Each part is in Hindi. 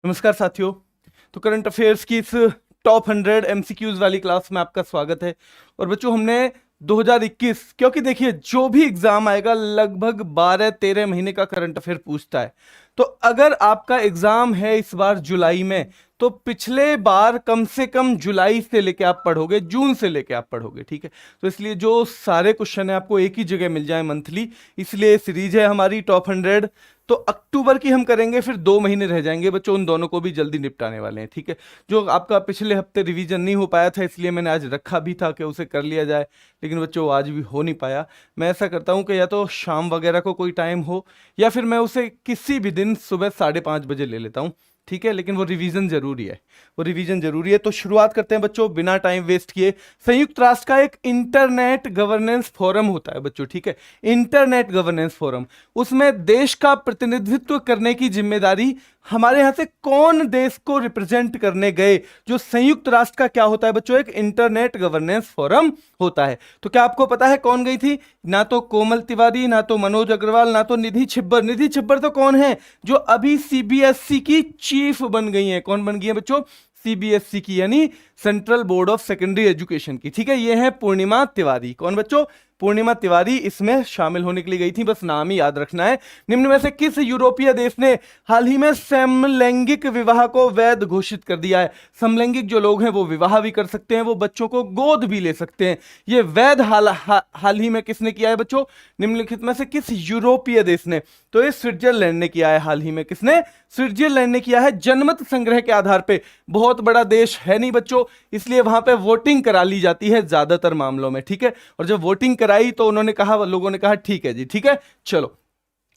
नमस्कार साथियों। तो करंट अफेयर्स की इस टॉप 100 एमसीक्यूज वाली क्लास में आपका स्वागत है। और बच्चों हमने 2021, क्योंकि देखिए जो भी एग्जाम आएगा लगभग 12-13 महीने का करंट अफेयर पूछता है। तो अगर आपका एग्जाम है इस बार जुलाई में, तो पिछले बार कम से कम जुलाई से लेके आप पढ़ोगे, जून से लेके आप पढ़ोगे, ठीक है। तो इसलिए जो सारे क्वेश्चन है आपको एक ही जगह मिल जाए मंथली, इसलिए सीरीज है हमारी टॉप 100। तो अक्टूबर की हम करेंगे, फिर 2 महीने रह जाएंगे बच्चों, उन दोनों को भी जल्दी निपटाने वाले हैं, ठीक है। जो आपका पिछले हफ्ते रिवीजन नहीं हो पाया था, इसलिए मैंने आज रखा भी था कि उसे कर लिया जाए, लेकिन बच्चों आज भी हो नहीं पाया। मैं ऐसा करता हूं कि या तो शाम वगैरह को कोई टाइम हो, या फिर मैं उसे किसी भी दिन सुबह 5:30 बजे ले लेता हूं, ठीक है। लेकिन वो रिवीजन जरूरी है, वो रिवीजन जरूरी है। तो शुरुआत करते हैं बच्चों बिना टाइम वेस्ट किए। संयुक्त राष्ट्र का एक इंटरनेट गवर्नेंस फोरम होता है बच्चों, ठीक है, इंटरनेट गवर्नेंस फोरम। उसमें देश का प्रतिनिधित्व करने की जिम्मेदारी हमारे यहां से कौन देश को रिप्रेजेंट करने गए। जो संयुक्त राष्ट्र का क्या होता है बच्चों, एक इंटरनेट गवर्नेंस फोरम होता है। तो क्या आपको पता है कौन गई थी? ना तो कोमल तिवारी, ना तो मनोज अग्रवाल, ना तो निधि छिब्बर। निधि छिब्बर तो कौन है? जो अभी सीबीएसई की चीफ बन गई है। कौन बन गई है बच्चों? सीबीएसई की, यानी central board of secondary education की, ठीक है। ये है पूर्णिमा तिवारी। कौन बच्चों? पूर्णिमा तिवारी इसमें शामिल होने के लिए गई थी, बस नाम ही याद रखना है। निम्न में से किस यूरोपीय देश ने हाल ही में समलैंगिक विवाह को वैध घोषित कर दिया है? समलैंगिक जो लोग हैं वो विवाह भी कर सकते हैं, वो बच्चों को गोद भी ले सकते हैं। ये वैध हाल ही में किसने किया है बच्चों? निम्नलिखित में से किस यूरोपीय देश ने? तो ये स्विट्जरलैंड ने किया है हाल ही में। किसने? स्विट्जरलैंड ने किया है, जनमत संग्रह के आधार पे। बहुत बड़ा देश है नहीं बच्चों, इसलिए वहां पे वोटिंग करा ली जाती है ज्यादातर मामलों में, ठीक है। और जब वोटिंग कराई तो उन्होंने कहा, लोगों ने कहा ठीक है जी, ठीक है। चलो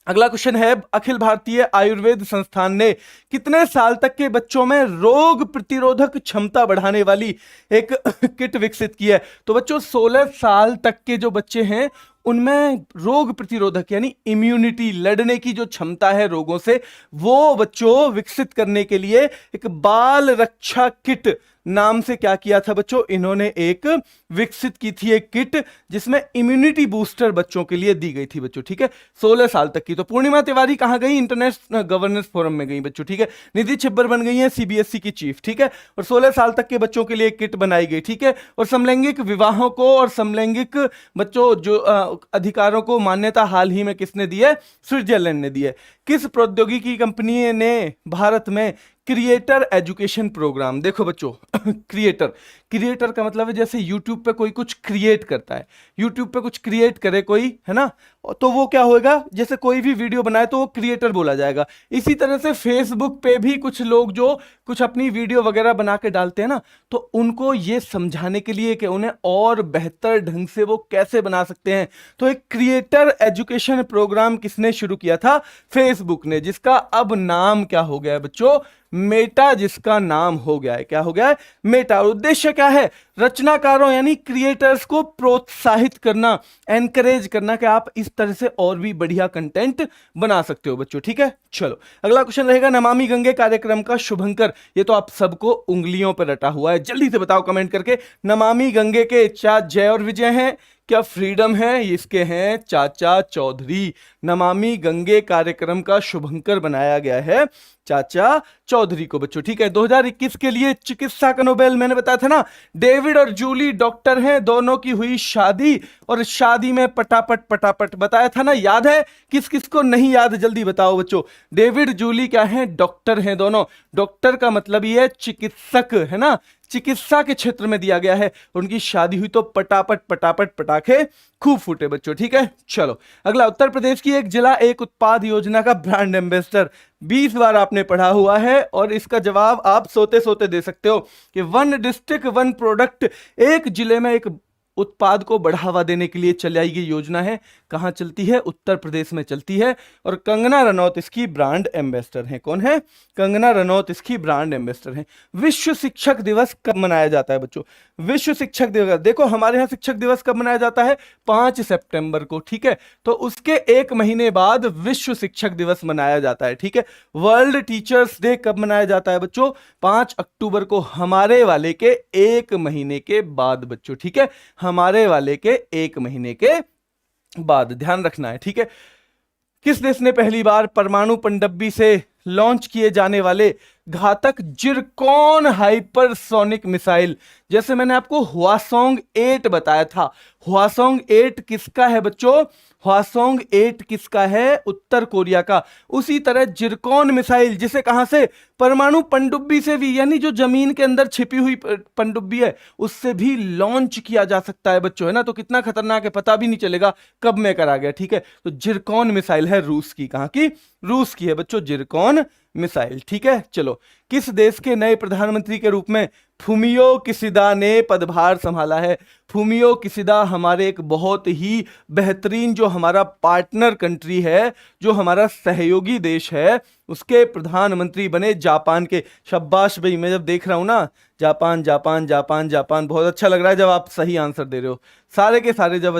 अगला क्वेश्चन है, अखिल भारतीय आयुर्वेद संस्थान ने कितने साल तक के बच्चों में रोग प्रतिरोधक क्षमता बढ़ाने वाली एक किट विकसित की है? तो बच्चों 16 साल तक के जो बच्चे हैं उनमें रोग प्रतिरोधक यानी इम्यूनिटी, लड़ने की जो क्षमता है रोगों से, वो बच्चों विकसित करने के लिए एक बाल रक्षा किट नाम से क्या किया था बच्चों? इन्होंने एक विकसित की थी एक किट, जिसमें इम्यूनिटी बूस्टर बच्चों के लिए दी गई थी बच्चों, ठीक है, 16 साल तक की। तो पूर्णिमा तिवारी कहां गई? इंटरनेशनल गवर्नेंस फोरम में गई बच्चों, ठीक है। निधि छिब्बर बन गई है सीबीएसई की चीफ, ठीक है। और 16 साल तक के बच्चों के लिए एक किट बनाई गई, ठीक है। और समलैंगिक विवाहों को और समलैंगिक बच्चों जो अधिकारों को मान्यता हाल ही में किसने दी है? स्विट्जरलैंड ने दी है। किस प्रौद्योगिकी कंपनी ने भारत में क्रिएटर एजुकेशन प्रोग्राम? देखो बच्चों क्रिएटर, क्रिएटर का मतलब है जैसे यूट्यूब पे कोई कुछ क्रिएट करता है, यूट्यूब पे कुछ क्रिएट करे कोई, है ना, तो वो क्या होगा? जैसे कोई भी वीडियो बनाए तो वो क्रिएटर बोला जाएगा। इसी तरह से फेसबुक पे भी कुछ लोग जो कुछ अपनी वीडियो वगैरह बना के डालते हैं ना, तो उनको ये समझाने के लिए कि उन्हें और बेहतर ढंग से वो कैसे बना सकते हैं, तो एक क्रिएटर एजुकेशन प्रोग्राम किसने शुरू किया था? फेसबुक ने, जिसका अब नाम क्या हो गया है बच्चों? मेटा, जिसका नाम हो गया है, क्या हो गया है? मेटा। और उद्देश्य क्या है? रचनाकारों यानी क्रिएटर्स को प्रोत्साहित करना, एनकरेज करना कि आप इस तरह से और भी बढ़िया कंटेंट बना सकते हो बच्चों, ठीक है। चलो अगला क्वेश्चन रहेगा, नमामि गंगे कार्यक्रम का शुभंकर। ये तो आप सबको उंगलियों पर रटा हुआ है, जल्दी से बताओ कमेंट करके। नमामि गंगे के क्या जय और विजय हैं, क्या फ्रीडम है? इसके हैं चाचा चौधरी। नमामि गंगे कार्यक्रम का शुभंकर बनाया गया है चाचा चौधरी को बच्चों, ठीक है। 2021 के लिए चिकित्सा का नोबेल, मैंने बताया था ना, डेविड और जूली डॉक्टर हैं, दोनों की हुई शादी, और शादी में पटापट पटापट बताया था ना, याद है? किस किस को नहीं याद, जल्दी बताओ बच्चों। डेविड जूली क्या है? डॉक्टर हैं दोनों। डॉक्टर का मतलब ही है चिकित्सक, है ना, चिकित्सा के क्षेत्र में दिया गया है। उनकी शादी हुई तो पटापट पटापट पटाखे खूब फूटे बच्चों, ठीक है। चलो अगला, उत्तर प्रदेश की एक जिला एक उत्पाद योजना का ब्रांड एम्बेसडर 20 बार आपने पढ़ा हुआ है, और इसका जवाब आप सोते सोते दे सकते हो कि वन डिस्ट्रिक्ट वन प्रोडक्ट, एक जिले में एक उत्पाद को बढ़ावा देने के लिए चलाई गई योजना है। कहां चलती है? उत्तर प्रदेश में चलती है। और कंगना रनौत इसकी ब्रांड एम्बेसडर हैं। कौन है? कंगना रनौत इसकी ब्रांड एम्बेसडर हैं। विश्व शिक्षक दिवस कब मनाया जाता है बच्चों? विश्व शिक्षक दिवस, देखो हमारे यहां शिक्षक दिवस कब मनाया जाता है? 5 सितंबर को, ठीक है। तो उसके 1 महीने बाद विश्व शिक्षक दिवस मनाया जाता है, ठीक है। वर्ल्ड टीचर्स डे कब मनाया जाता है बच्चों? 5 अक्टूबर को, हमारे वाले के 1 महीने के बाद बच्चों, ठीक है, हमारे वाले के 1 महीने के बाद, ध्यान रखना है, ठीक है। किस देश ने पहली बार परमाणु पनडब्बी से लॉन्च किए जाने वाले घातक जिरकॉन हाइपरसोनिक मिसाइल। जैसे मैंने आपको हवासोंग 8 बताया था, हवासोंग 8 किसका है बच्चों? हवासोंग 8 किसका है? उत्तर कोरिया का। उसी तरह जिरकॉन मिसाइल, जिसे कहां से? परमाणु पनडुब्बी से भी, यानी जो जमीन के अंदर छिपी हुई पनडुब्बी है उससे भी लॉन्च किया जा सकता है बच्चों, है ना। तो कितना खतरनाक है, पता भी नहीं चलेगा कब में करा गया, ठीक है। तो जिरकॉन मिसाइल है रूस की। कहां की? रूस की है बच्चों जिरकॉन मिसाइल, ठीक है। चलो, किस देश के नए प्रधानमंत्री के रूप में फुमियो किशिदा ने पदभार संभाला है? फुमियो किशिदा हमारे एक बहुत ही बेहतरीन, जो हमारा पार्टनर कंट्री है, जो हमारा सहयोगी देश है, उसके प्रधानमंत्री बने जापान के। शाबाश भाई, मैं जब देख रहा हूं ना, जापान जापान जापान जापान, बहुत अच्छा लग रहा है जब आप सही आंसर दे रहे हो। सारे के सारे जब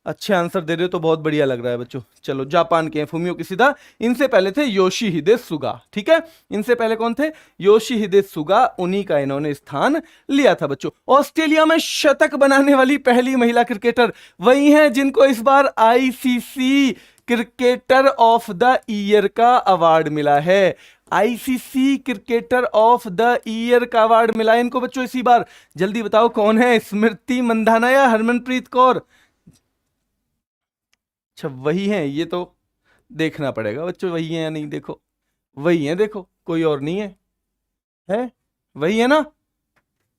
अच्छे आंसर दे रहे हो तो बहुत बढ़िया लग रहा है बच्चों। चलो, जापान के हैं फुमियो किशिदा। इनसे पहले थे योशिहिदे सुगा, ठीक है। इनसे पहले कौन थे? योशिहिदे सुगा, उन्हीं का इन्होंने स्थान लिया था बच्चों। ऑस्ट्रेलिया में शतक बनाने वाली पहली महिला क्रिकेटर वही हैं जिनको इस बार ICC cricketer of the year का अवार्ड मिला है। ICC cricketer of the year का अवार्ड मिला है इनको बच्चों इसी बार। जल्दी बताओ कौन है? स्मृति मंधाना या हरमनप्रीत कौर? अच्छा, वही है। ये तो देखना पड़ेगा बच्चों, वही है या नहीं। देखो, वही है, देखो, कोई और नहीं है वही है ना।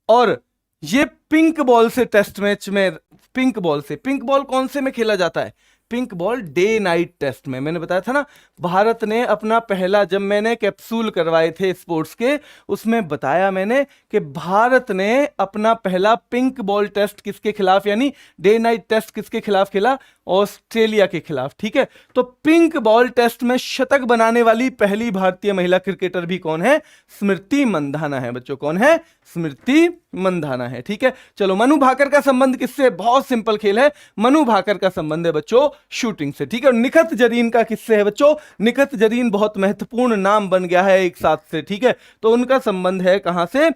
और ये पिंक बॉल से टेस्ट मैच में, पिंक बॉल कौन से में खेला जाता है? Pink ball day night test में। मैंने बताया था ना, भारत ने अपना पहला, जब मैंने कैप्सूल करवाए थे स्पोर्ट्स के, उसमें बताया मैंने कि भारत ने अपना पहला पिंक बॉल टेस्ट किसके खिलाफ, यानी डे नाइट टेस्ट किसके खिलाफ खेला? ऑस्ट्रेलिया के खिलाफ, ठीक है। तो पिंक बॉल टेस्ट में शतक बनाने वाली पहली भारतीय महिला क्रिकेटर भी कौन है? स्मृति मंधाना है बच्चों। कौन है? स्मृति मंधाना है, ठीक है। चलो, मनु भाकर का संबंध किससे? बहुत सिंपल खेल है। मनु भाकर का संबंध है बच्चों शूटिंग से, ठीक है। और निखत जरीन का किससे है बच्चों? निखत जरीन बहुत महत्वपूर्ण नाम बन गया है एक साथ से, ठीक है। तो उनका संबंध है कहां से?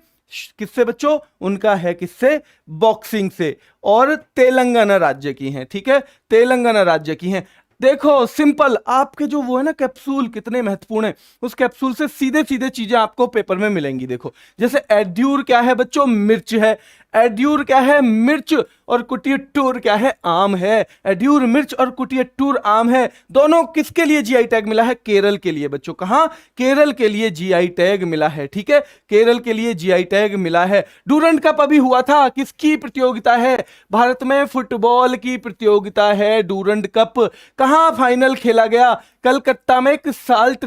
किससे बच्चों? उनका है किससे? बॉक्सिंग से। और तेलंगाना राज्य की हैं, ठीक है, तेलंगाना राज्य की हैं। देखो, सिंपल, आपके जो वो है ना कैप्सूल, कितने महत्वपूर्ण है, उस कैप्सूल से सीधे सीधे चीजें आपको पेपर में मिलेंगी। देखो, जैसे एड्यूर क्या है बच्चों? मिर्च है। एड्यूर क्या है? मिर्च। और कुटियट्टूर क्या है? आम है। एड्यूर मिर्च और कुटियट्टूर आम है। दोनों किसके लिए जीआई टैग मिला है? केरल के लिए बच्चों। कहां? केरल के लिए जीआई टैग मिला है, ठीक है। केरल के लिए जीआई टैग मिला है। डूरंड कप अभी हुआ था, किसकी प्रतियोगिता है? भारत में फुटबॉल की प्रतियोगिता है डूरंड कप। कहां फाइनल खेला गया? कलकत्ता में एक साल्ट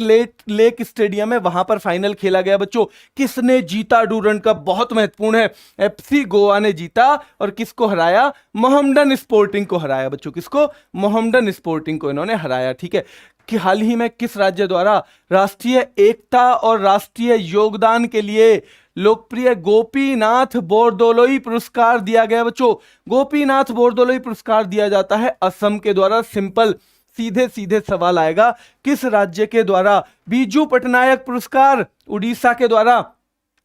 लेक स्टेडियम है, वहां पर फाइनल खेला गया बच्चों। किसने जीता डूरंड कप? बहुत महत्वपूर्ण है। एफसी गोवा ने जीता। और किसको हराया? मोहम्मडन स्पोर्टिंग को हराया बच्चों। किसको? मोहम्मडन स्पोर्टिंग को इन्होंने हराया, ठीक है। कि हाल ही में किस राज्य द्वारा राष्ट्रीय एकता और राष्ट्रीय योगदान के लिए लोकप्रिय गोपीनाथ बोरदोलोई पुरस्कार दिया गया बच्चों? गोपीनाथ बोरदोलोई पुरस्कार दिया जाता है असम के द्वारा। सिंपल, सीधे सीधे सवाल आएगा, किस राज्य के द्वारा? बीजू पटनायक पुरस्कार उड़ीसा के द्वारा।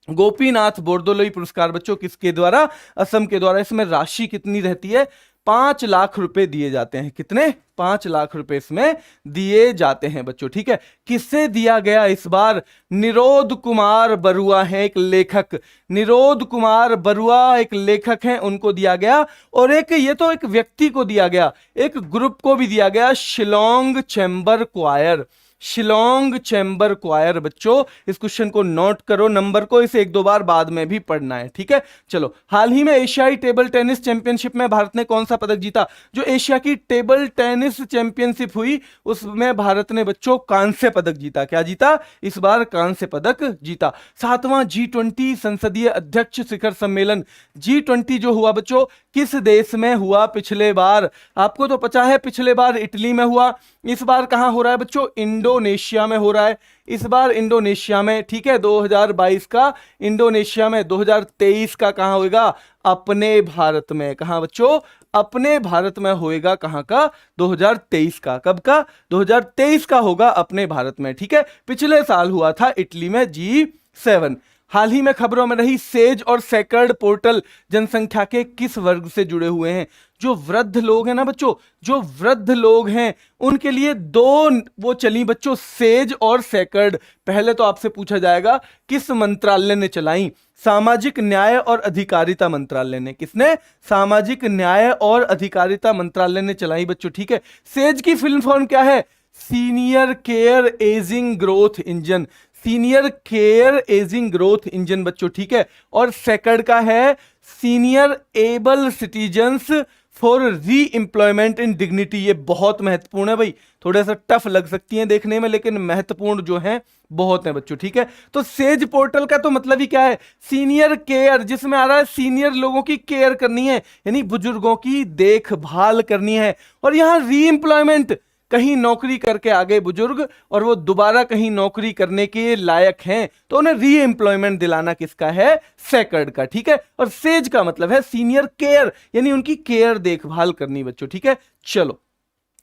गोपीनाथ बोरदोलोई पुरस्कार बच्चों किसके द्वारा? असम के द्वारा। इसमें राशि कितनी रहती है? 5 लाख रुपए दिए जाते हैं। कितने? 5 लाख रुपए इसमें दिए जाते हैं बच्चों, ठीक है। किससे दिया गया इस बार? निरोध कुमार बरुआ है एक लेखक। निरोध कुमार बरुआ एक लेखक हैं, उनको दिया गया। और एक, ये तो एक व्यक्ति को दिया गया, एक ग्रुप को भी दिया गया, Shillong chamber choir. Shillong chamber choir बच्चों, इस क्वेश्चन को नोट करो, नंबर को, इसे 1-2 बार बाद में भी पढ़ना है, ठीक है। चलो, हाल ही में एशियाई टेबल टेनिस चैंपियनशिप में भारत ने कौन सा पदक जीता? जो एशिया की टेबल टेनिस चैंपियनशिप हुई उसमें भारत ने बच्चों कांस्य पदक जीता। क्या जीता? इस बार कांस्य पदक जीता। 7वां G20 संसदीय अध्यक्ष शिखर सम्मेलन, G20 जो हुआ बच्चों, किस देश में हुआ पिछले बार? आपको तो पता है, पिछले बार इटली में हुआ। इस बार कहां हो रहा है बच्चों? इंडोनेशिया में हो रहा है। इस बार इंडोनेशिया में, ठीक है। 2022 का इंडोनेशिया में, 2023 का कहां होएगा? अपने भारत में। कहां बच्चों? अपने भारत में होएगा। कहां का? 2023 का। कब का? 2023 का होगा अपने भारत में, ठीक है। पिछले साल हुआ था इटली में G7। हाल ही में खबरों में रही सेज और सेकर्ड पोर्टल जनसंख्या के किस वर्ग से जुड़े हुए हैं? जो वृद्ध लोग हैं ना बच्चों, जो वृद्ध लोग हैं उनके लिए दो वो चली बच्चों, सेज और सेकर्ड। पहले तो आपसे पूछा जाएगा किस मंत्रालय ने चलाई? सामाजिक न्याय और अधिकारिता मंत्रालय ने। किसने? सामाजिक न्याय और अधिकारिता मंत्रालय ने चलाई बच्चों, ठीक है। सेज की फुल फॉर्म क्या है? Senior care ageing growth engine, senior care ageing growth engine बच्चों, ठीक है। और सेकंड का है सीनियर एबल सिटीजन्स फॉर री एम्प्लॉयमेंट इन डिग्निटी। ये बहुत महत्वपूर्ण है भाई, थोड़ा सा टफ लग सकती हैं देखने में लेकिन महत्वपूर्ण जो है बहुत है बच्चों, ठीक है। तो सेज पोर्टल का तो मतलब ही क्या है? सीनियर केयर, जिसमें आ रहा है सीनियर लोगों की केयर करनी है, यानी बुजुर्गों की देखभाल करनी है। और यहां री एम्प्लॉयमेंट, कहीं नौकरी करके आ गए बुजुर्ग और वो दोबारा कहीं नौकरी करने के लायक हैं तो उन्हें री एम्प्लॉयमेंट दिलाना किसका है? सेकर्ड का, ठीक है। और सेज का मतलब है सीनियर केयर, यानी उनकी केयर देखभाल करनी बच्चों, ठीक है। चलो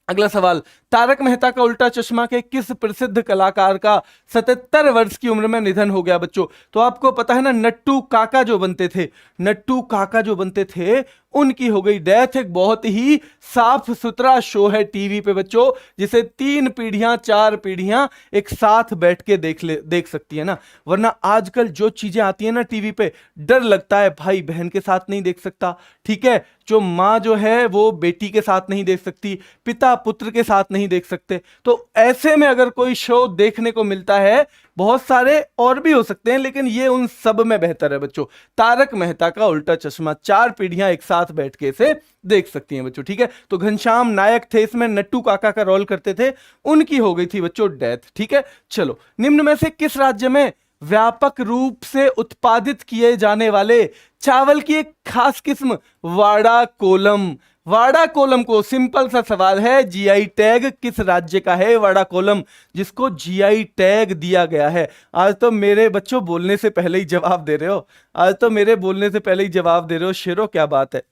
अगला सवाल, तारक मेहता का उल्टा चश्मा के किस प्रसिद्ध कलाकार का 77 वर्ष की उम्र में निधन हो गया बच्चों? तो आपको पता है ना, नट्टू काका जो बनते थे, नट्टू काका जो बनते थे उनकी हो गई डेथ। एक बहुत ही साफ सुथरा शो है टीवी पे बच्चों, जिसे 3 पीढ़ियां 4 पीढ़ियां एक साथ बैठ के देख सकती है ना। वरना आजकल जो चीजें आती है ना टीवी पे, डर लगता है, भाई बहन के साथ नहीं देख सकता, ठीक है। जो माँ जो है वो बेटी के साथ नहीं देख सकती, पिता पुत्र के साथ नहीं देख सकते। तो ऐसे में अगर कोई शो देखने को मिलता है, बहुत सारे और भी हो सकते हैं लेकिन ये उन सब में बेहतर है बच्चों, तारक मेहता का उल्टा चश्मा। 4 पीढ़ियां एक साथ बैठ के इसे देख सकती हैं बच्चों, ठीक है। तो घनश्याम नायक थे इसमें, नट्टू काका का रोल करते थे, उनकी हो गई थी बच्चों डेथ, ठीक है। चलो, निम्न में से किस राज्य में व्यापक रूप से उत्पादित किए जाने वाले चावल की एक खास किस्म वाड़ा कोलम? वाड़ा कोलम को, सिंपल सा सवाल है, जीआई टैग किस राज्य का है वाड़ा कोलम, जिसको जीआई टैग दिया गया है? आज तो मेरे बच्चों बोलने से पहले ही जवाब दे रहे हो, आज तो मेरे बोलने से पहले ही जवाब दे रहे हो शेरों, क्या बात है,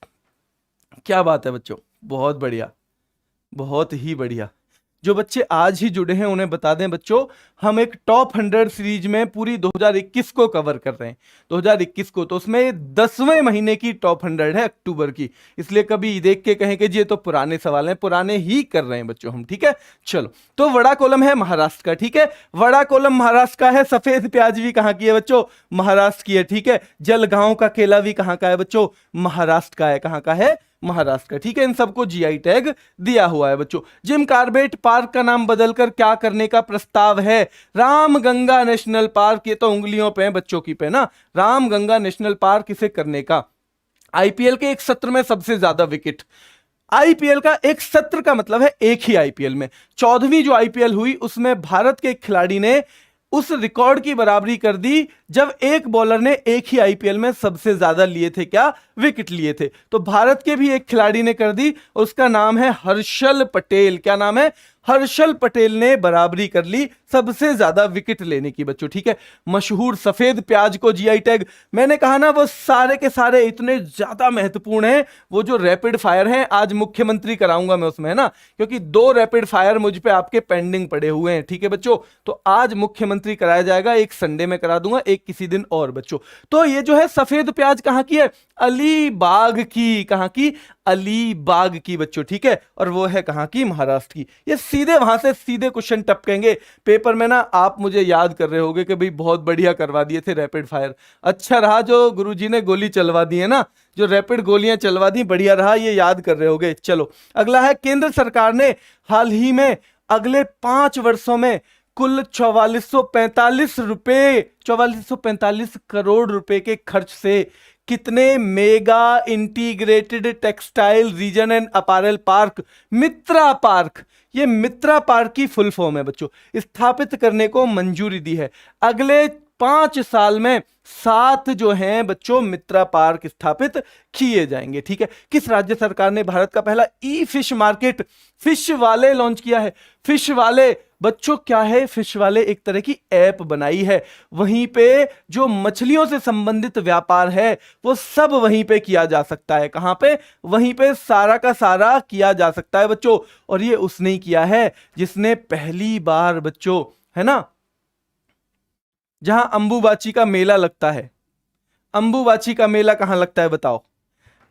क्या बात है बच्चों, बहुत बढ़िया, बहुत ही बढ़िया। जो बच्चे आज ही जुड़े हैं उन्हें बता दें बच्चों, हम एक टॉप 100 सीरीज में पूरी 2021 को कवर कर रहे हैं, 2021 को। तो उसमें 10वें महीने की टॉप 100 है, अक्टूबर की, इसलिए कभी देख के कहें कि जी ये तो पुराने सवाल हैं, पुराने ही कर रहे हैं बच्चों हम, ठीक है। चलो, तो वड़ा कोलम है महाराष्ट्र का, ठीक है, वड़ा कोलम महाराष्ट्र का है। सफेद प्याज भी कहां की है बच्चों? महाराष्ट्र की है, ठीक है। जलगांव का केला भी कहां का है बच्चों? महाराष्ट्र का है। कहां का है? महाराष्ट्र का, ठीक है। इन सबको जीआई टैग दिया हुआ है बच्चों। जिम कार्बेट पार्क का नाम बदलकर क्या करने का प्रस्ताव है? रामगंगा नेशनल पार्क, ये तो उंगलियों पे है बच्चों की पे ना, रामगंगा नेशनल पार्क इसे करने का। आईपीएल के एक सत्र में सबसे ज्यादा विकेट, आईपीएल का एक सत्र का मतलब है एक ही आईपीएल में, 14वीं जो आईपीएल हुई उसमें भारत के एक खिलाड़ी ने उस रिकॉर्ड की बराबरी कर दी जब एक बॉलर ने एक ही आईपीएल में सबसे ज्यादा लिए थे, क्या? विकेट लिए थे। तो भारत के भी एक खिलाड़ी ने कर दी, उसका नाम है हर्षल पटेल। क्या नाम है? हर्षल पटेल ने बराबरी कर ली सबसे ज्यादा विकेट लेने की बच्चों, ठीक है। मशहूर सफेद प्याज को जीआई टैग, मैंने कहा ना वो सारे के सारे इतने ज्यादा महत्वपूर्ण हैं, वो जो रैपिड फायर हैं आज मुख्यमंत्री कराऊंगा मैं उसमें, है ना, क्योंकि 2 रैपिड फायर मुझ पे आपके पेंडिंग पड़े हुए हैं, ठीक है बच्चों। तो आज मुख्यमंत्री कराया जाएगा, एक संडे में करा दूंगा, एक किसी दिन और बच्चों। तो ये जो है सफेद प्याज कहां की है? अलीबाग की। कहां की? अलीबाग की बच्चों, ठीक है। और वो है कहां की? महाराष्ट्र की। ये सीधे वहां से सीधे क्वेश्चन टपकेंगे पेपर में ना, आप मुझे याद कर रहे होगे कि भाई बहुत बढ़िया करवा दिए थे रैपिड फायर। अच्छा रहा जो गुरुजी ने गोली चलवा दी है ना, जो रैपिड गोलियां चलवा दी, बढ़िया रहा, ये याद कर रहे होगे। चलो अगला है, केंद्र सरकार ने हाल ही में अगले 5 वर्षों में कुल 4445 करोड़ रुपए के खर्च से कितने mega integrated textile reason and apparel park, Mitra park, ये मित्रा पार्क की फुल फॉर्म है बच्चों, स्थापित करने को मंजूरी दी है? अगले 5 साल में 7 जो हैं बच्चों मित्रा पार्क स्थापित किए जाएंगे, ठीक है। किस राज्य सरकार ने भारत का पहला ई फिश मार्केट फिश वाले लॉन्च किया है? फिश वाले बच्चों क्या है? फिश वाले एक तरह की ऐप बनाई है, वहीं पे जो मछलियों से संबंधित व्यापार है वो सब वहीं पे किया जा सकता है। कहां पे? वहीं पे सारा का सारा किया जा सकता है बच्चों। और ये उसने किया है जिसने पहली बार बच्चों, है ना, जहां अंबुबाची का मेला लगता है। अंबुबाची का मेला कहाँ लगता है बताओ?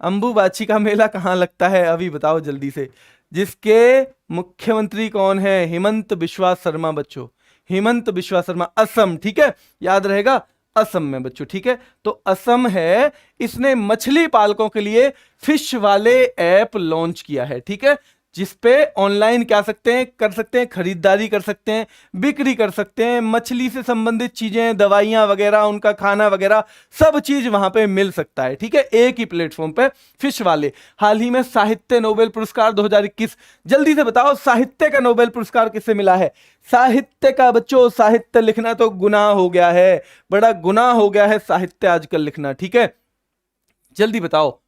अंबुबाची का मेला कहाँ लगता है अभी बताओ जल्दी से। जिसके मुख्यमंत्री कौन है? हेमंत बिश्वा शर्मा बच्चों, हेमंत बिश्वा शर्मा। असम, ठीक है, याद रहेगा, असम में बच्चों, ठीक है। तो असम है, इसने मछली पालकों के लिए फिश वाले ऐप लॉन्च किया है, ठीक है, जिसपे ऑनलाइन क्या सकते हैं, कर सकते हैं, खरीदारी कर सकते हैं, बिक्री कर सकते हैं, मछली से संबंधित चीजें, दवाइयां वगैरह, उनका खाना वगैरह सब चीज वहां पे मिल सकता है, ठीक है, एक ही प्लेटफॉर्म पे, फिश वाले। हाल ही में साहित्य नोबेल पुरस्कार 2021, जल्दी से बताओ साहित्य का नोबेल पुरस्कार किससे मिला है? साहित्य का बच्चों, साहित्य लिखना तो गुनाह हो गया है, बड़ा गुनाह हो गया है साहित्य आजकल लिखना, ठीक है, जल्दी बताओ।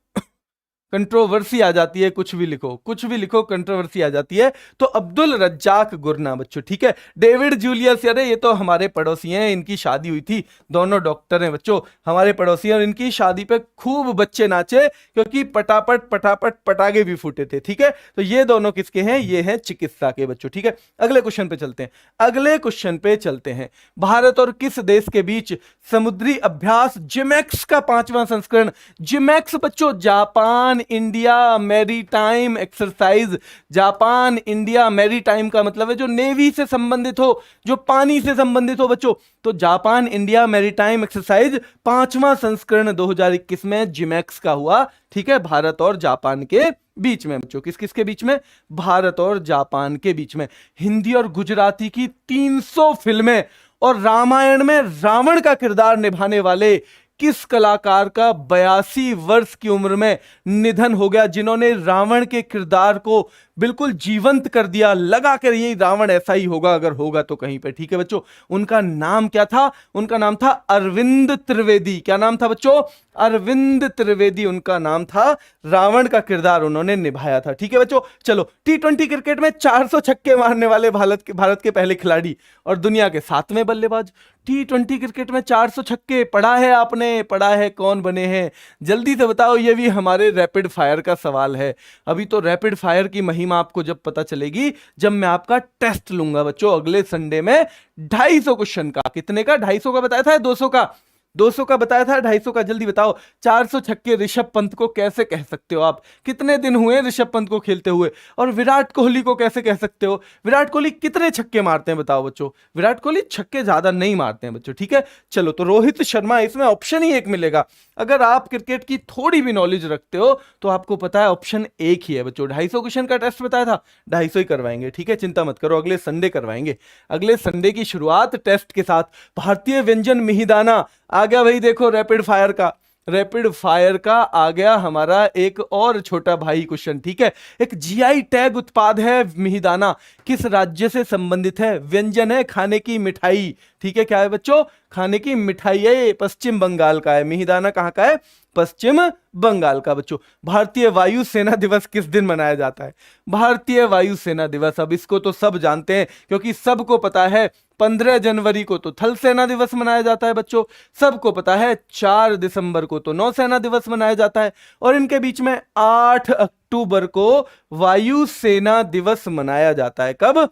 कंट्रोवर्सी आ जाती है, कुछ भी लिखो, कुछ भी लिखो, कंट्रोवर्सी आ जाती है। तो अब्दुल रज्जाक गुरना बच्चों, ठीक है। डेविड जूलियस, अरे ये तो हमारे पड़ोसी हैं, इनकी शादी हुई थी, दोनों डॉक्टर हैं बच्चों, हमारे पड़ोसी हैं, और इनकी शादी पे खूब बच्चे नाचे, क्योंकि पटापट पटापट पटाखे भी फूटे थे, ठीक है। तो ये दोनों किसके हैं? ये हैं चिकित्सा के बच्चों, ठीक है। अगले क्वेश्चन पे चलते हैं, अगले क्वेश्चन पे चलते हैं। भारत और किस देश के बीच समुद्री अभ्यास जिमैक्स का 5वां संस्करण? जिमैक्स बच्चों, Japan India maritime exercise. Japan India maritime का मतलब है जो नेवी से संबंधित हो, जो पानी से संबंधित हो बच्चों। तो जापान इंडिया मैरीटाइम एक्सरसाइज 5वां संस्करण 2021 में जिमैक्स का हुआ, ठीक है, भारत और जापान के बीच में बच्चों। किस किस के बीच में? भारत और जापान के बीच में। हिंदी और गुजराती की 300 फिल्में और रामायण में रावण का किरदार निभाने वाले किस कलाकार का 82 वर्ष की उम्र में निधन हो गया, जिन्होंने रावण के किरदार को बिल्कुल जीवंत कर दिया, लगा कर यही रावण ऐसा ही होगा अगर होगा तो कहीं पे, ठीक है बच्चों। उनका नाम क्या था? उनका नाम था अरविंद त्रिवेदी। क्या नाम था बच्चों? अरविंद त्रिवेदी उनका नाम था। रावण का किरदार उन्होंने निभाया था, ठीक है बच्चों। चलो, टी20 क्रिकेट में 400 छक्के मारने वाले भारत के पहले खिलाड़ी और दुनिया के 7वें बल्लेबाज। टी20 क्रिकेट में 400 छक्के पढ़ा है आपने? पढ़ा है, कौन बने हैं जल्दी से बताओ। ये भी हमारे रैपिड फायर का सवाल है। अभी तो रैपिड फायर की महिमा आपको जब पता चलेगी, जब मैं आपका टेस्ट लूंगा बच्चों अगले संडे में 250 क्वेश्चन का। कितने का? 250 का बताया था, 200 का? 200 का बताया था, 250 का। जल्दी बताओ, 400 छक्के ऋषभ पंत को कैसे कह सकते हो आप? कितने दिन हुए ऋषभ पंत को खेलते हुए? और विराट कोहली को कैसे कह सकते हो? विराट कोहली कितने छक्के मारते हैं बताओ बच्चों? विराट कोहली छक्के ज्यादा नहीं मारते हैं बच्चों, ठीक है। चलो, तो रोहित शर्मा, इसमें ऑप्शन ही एक मिलेगा। अगर आप क्रिकेट की थोड़ी भी नॉलेज रखते हो तो आपको पता है ऑप्शन एक ही है बच्चों। 250 क्वेश्चन का टेस्ट बताया था, 250 ही करवाएंगे, ठीक है, चिंता मत करो, अगले संडे करवाएंगे। अगले संडे की शुरुआत टेस्ट के साथ। भारतीय व्यंजन मिहिदाना आ गया भाई, देखो रैपिड फायर का, रैपिड फायर का आ गया हमारा एक और छोटा भाई क्वेश्चन, ठीक है। एक जीआई टैग उत्पाद है मिहिदाना, किस राज्य से संबंधित है? व्यंजन है, खाने की मिठाई, ठीक है। क्या है बच्चों? खाने की मिठाई है, पश्चिम बंगाल का है। मिहिदाना कहाँ का है? पश्चिम बंगाल का बच्चों। भारतीय वायुसेना दिवस किस दिन मनाया जाता है? भारतीय वायुसेना दिवस, अब इसको तो सब जानते हैं क्योंकि सबको पता है 15 जनवरी को तो थल सेना दिवस मनाया जाता है बच्चों। सबको पता है 4 दिसंबर को तो नौसेना दिवस मनाया जाता है, और इनके बीच में 8 अक्टूबर को वायुसेना दिवस मनाया जाता है। कब?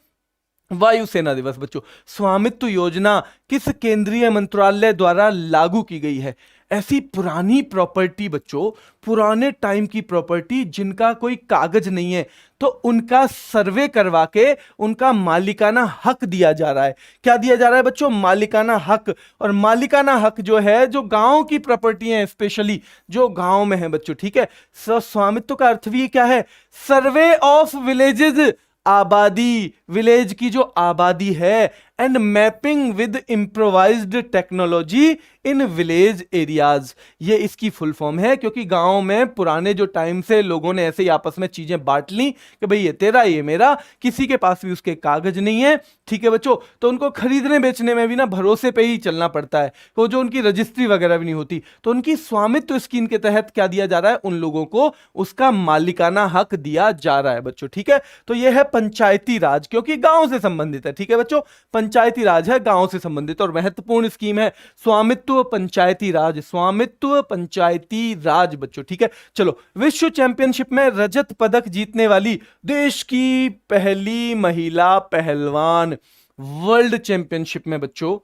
वायुसेना दिवस बच्चों। स्वामित्व योजना किस केंद्रीय मंत्रालय द्वारा लागू की गई है? ऐसी पुरानी प्रॉपर्टी बच्चों, पुराने टाइम की प्रॉपर्टी जिनका कोई कागज नहीं है, तो उनका सर्वे करवा के उनका मालिकाना हक दिया जा रहा है। क्या दिया जा रहा है बच्चों? मालिकाना हक। और मालिकाना हक जो है, जो गांव की प्रॉपर्टी है, स्पेशली जो गांव में है बच्चों, ठीक है। स्वामित्व का अर्थ भी क्या है? सर्वे ऑफ विलेजेस, आबादी, विलेज की जो आबादी है, and mapping with improvised technology in village areas, ये इसकी फुल फॉर्म है। क्योंकि गांव में पुराने जो टाइम से लोगों ने ऐसे ही आपस में चीजें बांट ली कि भाई ये तेरा, ये मेरा, किसी के पास भी उसके कागज नहीं है, ठीक है बच्चों। तो उनको खरीदने बेचने में भी ना भरोसे पे ही चलना पड़ता है, तो जो उनकी रजिस्ट्री वगैरह भी नहीं होती। तो उनकी स्वामित्व स्कीम के तहत क्या दिया जा रहा है? उन लोगों को उसका मालिकाना हक दिया जा रहा है बच्चों, ठीक है। तो यह है पंचायती राज, क्योंकि गांव से संबंधित है, ठीक है बच्चों। पंचायती राज है, गांव से संबंधित और महत्वपूर्ण स्कीम है स्वामित्व पंचायती राज, स्वामित्व पंचायती राज बच्चों, ठीक है। चलो, विश्व चैंपियनशिप में रजत पदक जीतने वाली देश की पहली महिला पहलवान, वर्ल्ड चैंपियनशिप में बच्चों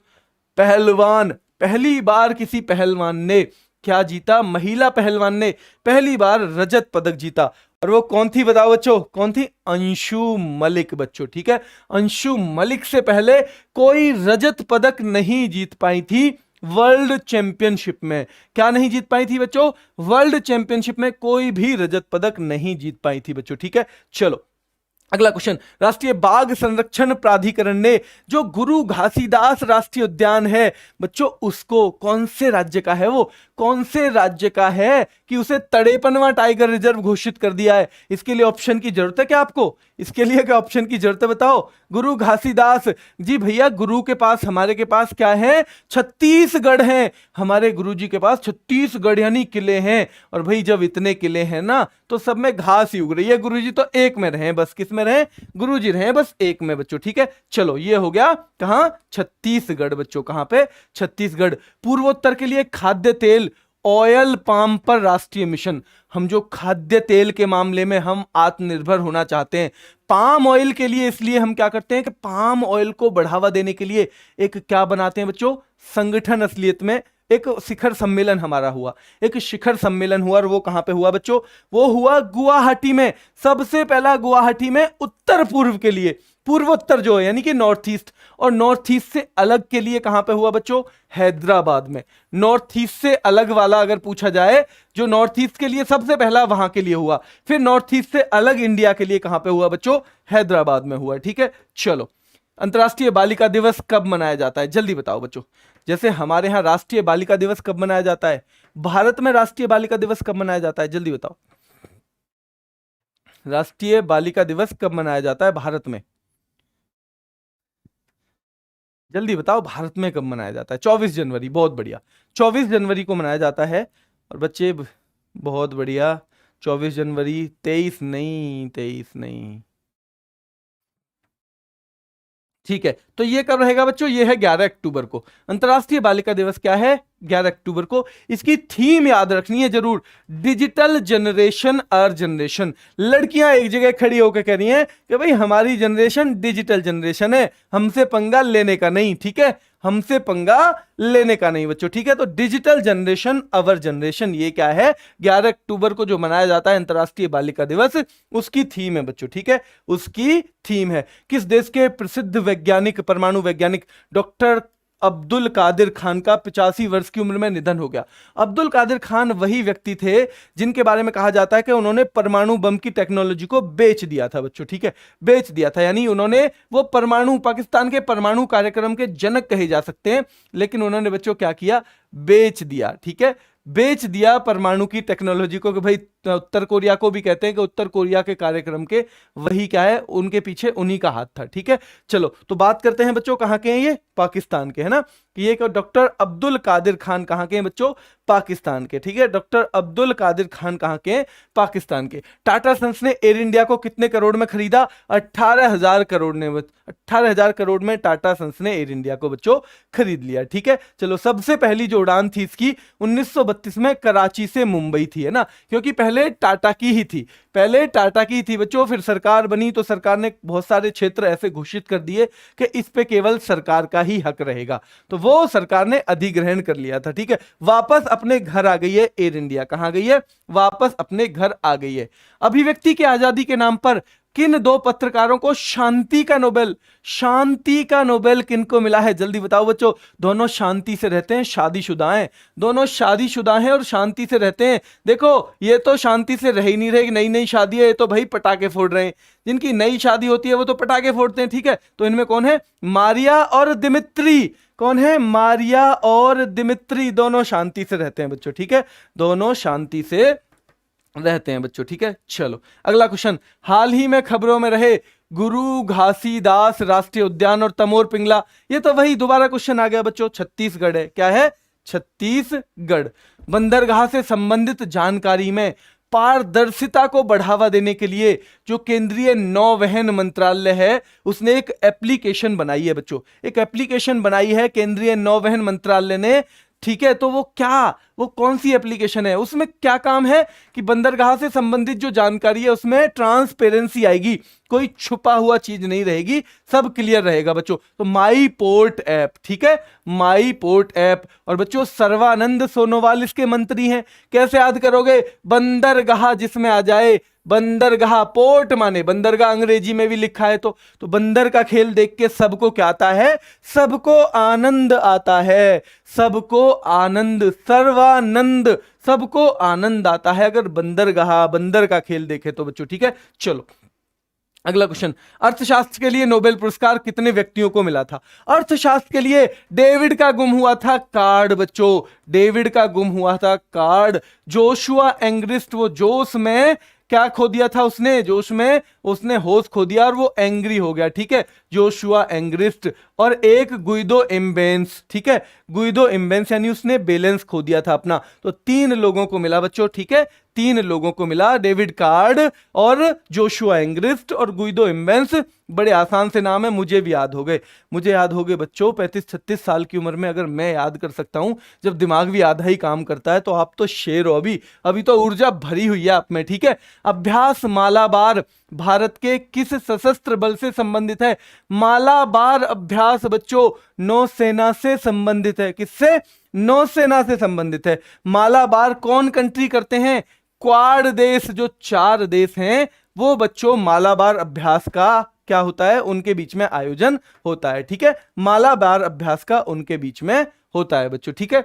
पहलवान, पहली बार किसी पहलवान ने क्या जीता? महिला पहलवान ने पहली बार रजत पदक जीता। और वो कौन थी बताओ बच्चों? कौन थी? अंशु मलिक बच्चों, ठीक है। अंशु मलिक से पहले कोई रजत पदक नहीं जीत पाई थी वर्ल्ड चैंपियनशिप में। क्या नहीं जीत पाई थी बच्चों? वर्ल्ड चैंपियनशिप में कोई भी रजत पदक नहीं जीत पाई थी बच्चों, ठीक है। चलो अगला क्वेश्चन, राष्ट्रीय बाघ संरक्षण प्राधिकरण ने जो गुरु घासीदास राष्ट्रीय उद्यान है बच्चों, उसको कौन से राज्य का है? वो कौन से राज्य का है कि उसे 53वां टाइगर रिजर्व घोषित कर दिया है? इसके लिए ऑप्शन की जरूरत है क्या आपको? इसके लिए क्या ऑप्शन की जरूरत है बताओ? गुरु घासीदास जी भैया, गुरु के पास, हमारे के पास क्या है? छत्तीसगढ़ हैं। हमारे गुरु जी के पास छत्तीसगढ़ यानी किले हैं। और भाई जब इतने किले हैं ना तो सब में घास ही उग रही है। गुरु जी तो एक में रहे, बस किस में रहे? गुरु जी रहे बस एक में बच्चों, ठीक है। चलो ये हो गया कहां? छत्तीसगढ़ बच्चों। कहां पे? छत्तीसगढ़। पूर्वोत्तर के लिए खाद्य तेल ऑयल पाम पर राष्ट्रीय मिशन। हम जो खाद्य तेल के मामले में हम आत्मनिर्भर होना चाहते हैं, पाम ऑयल के लिए, इसलिए हम क्या करते हैं कि पाम ऑयल को बढ़ावा देने के लिए एक क्या बनाते हैं बच्चों? संगठन। असलियत में एक शिखर सम्मेलन हमारा हुआ, एक शिखर सम्मेलन हुआ। और वो कहां पे हुआ बच्चों? वो हुआ गुवाहाटी में। सबसे पहला गुवाहाटी में उत्तर पूर्व के लिए, पूर्वोत्तर जो है यानी कि नॉर्थ ईस्ट, और नॉर्थ ईस्ट से अलग के लिए कहां पे हुआ बच्चों? हैदराबाद में। नॉर्थ ईस्ट से अलग वाला अगर पूछा जाए, जो नॉर्थ ईस्ट के लिए सबसे पहला वहां के लिए हुआ, फिर नॉर्थ ईस्ट से अलग इंडिया के लिए कहां पे हुआ बच्चों? हैदराबाद में हुआ, ठीक है। चलो अंतर्राष्ट्रीय बालिका दिवस कब मनाया जाता है? जल्दी बताओ बच्चों। जैसे हमारे यहां राष्ट्रीय बालिका दिवस कब मनाया जाता है, भारत में राष्ट्रीय बालिका दिवस कब मनाया जाता है? जल्दी बताओ। राष्ट्रीय बालिका दिवस कब मनाया जाता है भारत में? जल्दी बताओ, भारत में कब मनाया जाता है? 24 जनवरी। बहुत बढ़िया, 24 जनवरी को मनाया जाता है। और बच्चे बहुत बढ़िया, 24 जनवरी। 23 नहीं, 23 नहीं, ठीक है। तो ये कब रहेगा बच्चों? ये है 11 अक्टूबर को। अंतर्राष्ट्रीय बालिका दिवस क्या है? 11 अक्टूबर को। इसकी थीम याद रखनी है जरूर, डिजिटल जनरेशन आवर जनरेशन। लड़कियां एक जगह खड़ी होकर कह रही हैं कि भाई हमारी जनरेशन डिजिटल जनरेशन है, हमसे पंगा लेने का नहीं, ठीक है। हमसे पंगा लेने का नहीं बच्चों, ठीक है। तो डिजिटल जनरेशन आवर जनरेशन, ये क्या है? 11 अक्टूबर को जो मनाया जाता है अंतर्राष्ट्रीय बालिका दिवस, उसकी थीम है बच्चों, ठीक है। उसकी थीम है। किस देश के प्रसिद्ध वैज्ञानिक, परमाणु वैज्ञानिक डॉक्टर अब्दुल कादिर खान का 85 वर्ष की उम्र में निधन हो गया? अब्दुल कादिर खान वही व्यक्ति थे जिनके बारे में कहा जाता है कि उन्होंने परमाणु बम की टेक्नोलॉजी को बेच दिया था बच्चों, ठीक है। बेच दिया था यानी उन्होंने वो परमाणु, पाकिस्तान के परमाणु कार्यक्रम के जनक कहे जा सकते हैं, लेकिन उन्होंने बच्चों क्या किया? बेच दिया, ठीक है। बेच दिया परमाणु की टेक्नोलॉजी को। कि भाई उत्तर कोरिया को भी कहते हैं कि उत्तर कोरिया के कार्यक्रम के वही क्या है, उनके पीछे उन्हीं का हाथ था, ठीक है। चलो तो बात करते हैं बच्चों, कहां के हैं ये? पाकिस्तान के, है ना। ये डॉक्टर अब्दुल कादिर खान कहां के हैं बच्चों? पाकिस्तान के, ठीक है। डॉक्टर अब्दुल कादिर खान कहां के हैं? पाकिस्तान के। टाटा सन्स ने एयर इंडिया को कितने करोड़ में खरीदा? 18,000 करोड़ ने। 18,000 करोड़ में टाटा सन्स ने एयर इंडिया को बच्चों खरीद लिया, ठीक है। चलो सबसे पहली जो उड़ान थी इसकी 1932 में कराची से मुंबई थी, है ना। क्योंकि पहले टाटा की ही थी, पहले टाटा की थी बच्चों। फिर सरकार बनी तो सरकार ने बहुत सारे क्षेत्र ऐसे घोषित कर दिए कि इस पे केवल सरकार का ही हक रहेगा, तो वो सरकार ने अधिग्रहण कर लिया था, ठीक है। वापस अपने घर आ गई है एयर इंडिया। कहां गई है? वापस अपने घर आ गई है। अभिव्यक्ति की आजादी के नाम पर किन दो पत्रकारों को शांति का नोबेल, शांति का नोबेल किनको मिला है? जल्दी बताओ बच्चों। दोनों शांति से रहते हैं, शादीशुदा हैं, दोनों शादीशुदा हैं और शांति से रहते हैं। देखो ये तो शांति से रह ही नहीं रहे, नई नई शादी है, ये तो भाई पटाखे फोड़ रहे हैं। जिनकी नई शादी होती है वो तो पटाखे फोड़ते हैं, ठीक है। तो इनमें कौन है? मारिया और दिमित्री। कौन है? मारिया और दिमित्री। दोनों शांति से रहते हैं बच्चों, ठीक है। दोनों शांति से रहते हैं बच्चों, ठीक है। चलो अगला क्वेश्चन, हाल ही में खबरों में रहे गुरु घासीदास राष्ट्रीय उद्यान और तमोर पिंगला, ये तो वही दोबारा क्वेश्चन आ गया बच्चों, छत्तीसगढ़ है। क्या है? छत्तीसगढ़। बंदरगाह से संबंधित जानकारी में पारदर्शिता को बढ़ावा देने के लिए जो केंद्रीय नौवहन मंत्रालय है उसने एक एप्लीकेशन बनाई है बच्चों, एक एप्लीकेशन बनाई है केंद्रीय नौवहन मंत्रालय ने, ठीक है, तो वो कौन सी एप्लीकेशन है, उसमें क्या काम है कि बंदरगाह से संबंधित जो जानकारी है उसमें ट्रांसपेरेंसी आएगी, कोई छुपा हुआ चीज नहीं रहेगी, सब क्लियर रहेगा बच्चों। तो माई पोर्ट ऐप, ठीक है, माई पोर्ट ऐप। और बच्चों सर्वानंद सोनोवाल इसके मंत्री हैं। कैसे याद करोगे, बंदरगाह जिसमें आ जाए, बंदरगाह, पोर्ट माने बंदरगाह, अंग्रेजी में भी लिखा है तो बंदर का खेल देख के सबको क्या आता है, सबको आनंद आता है, सबको आनंद, सर्वानंद, सबको आनंद आता है अगर बंदरगाह, बंदर का खेल देखे तो बच्चों, ठीक है। चलो अगला क्वेश्चन, अर्थशास्त्र के लिए नोबेल पुरस्कार कितने व्यक्तियों को मिला था? अर्थशास्त्र के लिए डेविड का गुम हुआ था कार्ड बच्चों, डेविड का गुम हुआ था कार्ड। जोशुआ एंग्रिस्ट, वो जोश में क्या खो दिया था उसने, जोश में उसने होश खो दिया और वो एंग्री हो गया, ठीक है, जोशुआ एंग्रिस्ट। और एक गुइदो इम्बेंस, ठीक है, गुइदो इम्बेंस यानी उसने बैलेंस खो दिया था अपना। तो 3 लोगों को मिला बच्चों, ठीक है, 3 लोगों को मिला, डेविड कार्ड और जोशुआ एंग्रिस्ट और गुइदो इम्बेंस। बड़े आसान से नाम है, मुझे भी याद हो गए, मुझे याद हो गए बच्चों। 35-36 साल की उम्र में अगर मैं याद कर सकता हूं, जब दिमाग भी आधा ही काम करता है, तो आप तो शेर हो, अभी तो ऊर्जा भरी हुई है आप में, ठीक है। अभ्यास मालाबार भारत के किस सशस्त्र बल से संबंधित है? मालाबार अभ्यास बच्चों नौसेना से संबंधित है। किससे? नौसेना से संबंधित है। मालाबार कौन कंट्री करते हैं? क्वाड देश, जो 4 देश हैं वो बच्चों मालाबार अभ्यास का क्या होता है, उनके बीच में आयोजन होता है, ठीक है, मालाबार अभ्यास का उनके बीच में होता है बच्चों, ठीक है।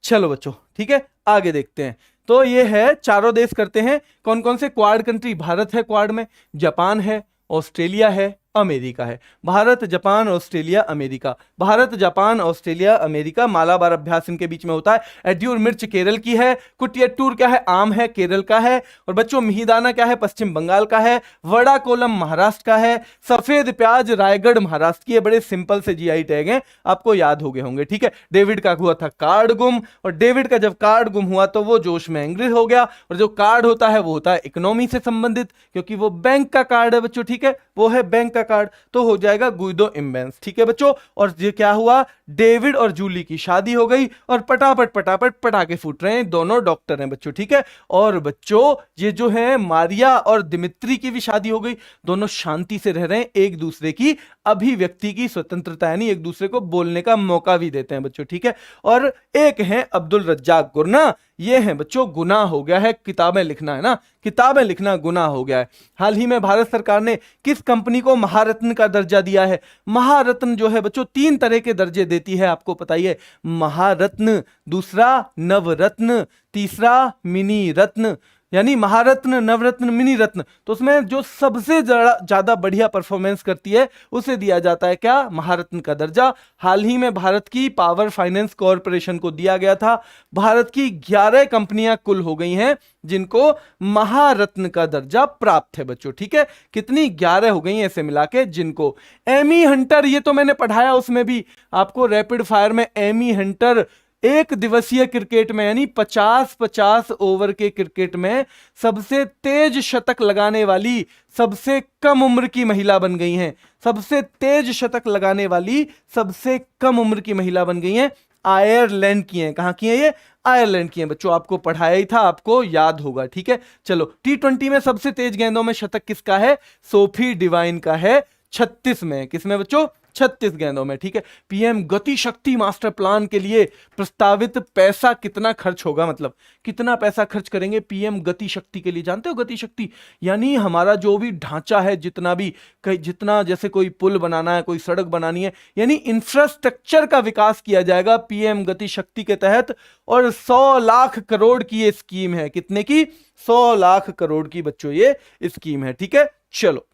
चलो बच्चों, ठीक है, आगे देखते हैं। तो ये है, चारों देश करते हैं। कौन कौन से क्वाड कंट्री? भारत है क्वाड में, जापान है, ऑस्ट्रेलिया है, अमेरिका है। Bharat, Japan, Australia, America, Bharat, Japan, Australia, America. Malabar अभ्यास इनके बीच में होता है। एड्यूर मिर्च केरल की है, कुटियट्टूर क्या है, आम है, केरल का है। और बच्चों मिहिदाना क्या है, पश्चिम बंगाल का है। वड़ा कोलम महाराष्ट्र का है। सफेद प्याज रायगढ़ महाराष्ट्र की है। बड़े सिंपल से जीआई टैग हैं, आपको याद हो गए होंगे, ठीक है। डेविड का हुआ था कार्ड गुम, और डेविड का जब कार्ड गुम हुआ तो वो जोश में एंग्री हो गया। और जो कार्ड होता है वो होता है इकोनॉमी से संबंधित, क्योंकि वो बैंक का कार्ड है बच्चों, ठीक है, वो है बैंक का कार्ड, तो हो जाएगा गुइदो इम्बेंस, ठीक है बच्चों। और ये क्या हुआ, डेविड और जूली की शादी हो गई और पटापट पटापट पटाखे फूट रहे हैं, दोनों डॉक्टर हैं बच्चों, ठीक है। और बच्चों ये जो है मारिया और दिमित्री की भी शादी हो गई, दोनों शांति से रह रहे हैं, एक दूसरे की अभिव्यक्ति की स्वतंत्रता यानी एक दूसरे को बोलने का मौका भी देते हैं बच्चों, ठीक है। और एक है अब्दुल रज्जाक गुरना, ये है बच्चों, गुनाह हो गया है किताबें लिखना, है ना, किताबें लिखना गुनाह हो गया है। हाल ही में भारत सरकार ने किस कंपनी को महारत्न का दर्जा दिया है? महारत्न जो है बच्चों 3 तरह के दर्जे देती है, आपको पता ही है, महारत्न, दूसरा नवरत्न, तीसरा मिनी रत्न, यानी महारत्न, नवरत्न, मिनी रत्न। तो उसमें जो सबसे ज्यादा बढ़िया परफॉर्मेंस करती है उसे दिया जाता है क्या, महारत्न का दर्जा। हाल ही में भारत की पावर फाइनेंस कॉरपोरेशन को दिया गया था। भारत की 11 कंपनियां कुल हो गई हैं जिनको महारत्न का दर्जा प्राप्त है बच्चों, ठीक है। कितनी? 11 हो गई ऐसे मिला के जिनको। एमी हंटर, ये तो मैंने पढ़ाया उसमें भी आपको, रैपिड फायर में एमी हंटर 1 दिवसीय क्रिकेट में यानी 50-50 ओवर के क्रिकेट में सबसे तेज शतक लगाने वाली सबसे कम उम्र की महिला बन गई हैं। सबसे तेज शतक लगाने वाली सबसे कम उम्र की महिला बन गई हैं, आयरलैंड की हैं। कहां की हैं ये? आयरलैंड की हैं बच्चों, आपको पढ़ाया ही था, आपको याद होगा, ठीक है। चलो T20 में सबसे तेज गेंदों में शतक किसका है? सोफी डिवाइन का है, 36 में। किसमें बच्चों? 36 गेंदों में, ठीक है। पीएम गति शक्ति मास्टर प्लान के लिए प्रस्तावित पैसा कितना खर्च होगा, मतलब कितना पैसा खर्च करेंगे पीएम गति शक्ति के लिए? जानते हो गति शक्ति यानी हमारा जो भी ढांचा है, जितना भी, जितना जैसे कोई पुल बनाना है, कोई सड़क बनानी है, यानी इंफ्रास्ट्रक्चर का विकास किया जाएगा पीएम गति शक्ति के तहत। और 100 लाख करोड़ की ये स्कीम है। कितने की? 100 लाख करोड़ की बच्चों ये स्कीम है, ठीक है। चलो,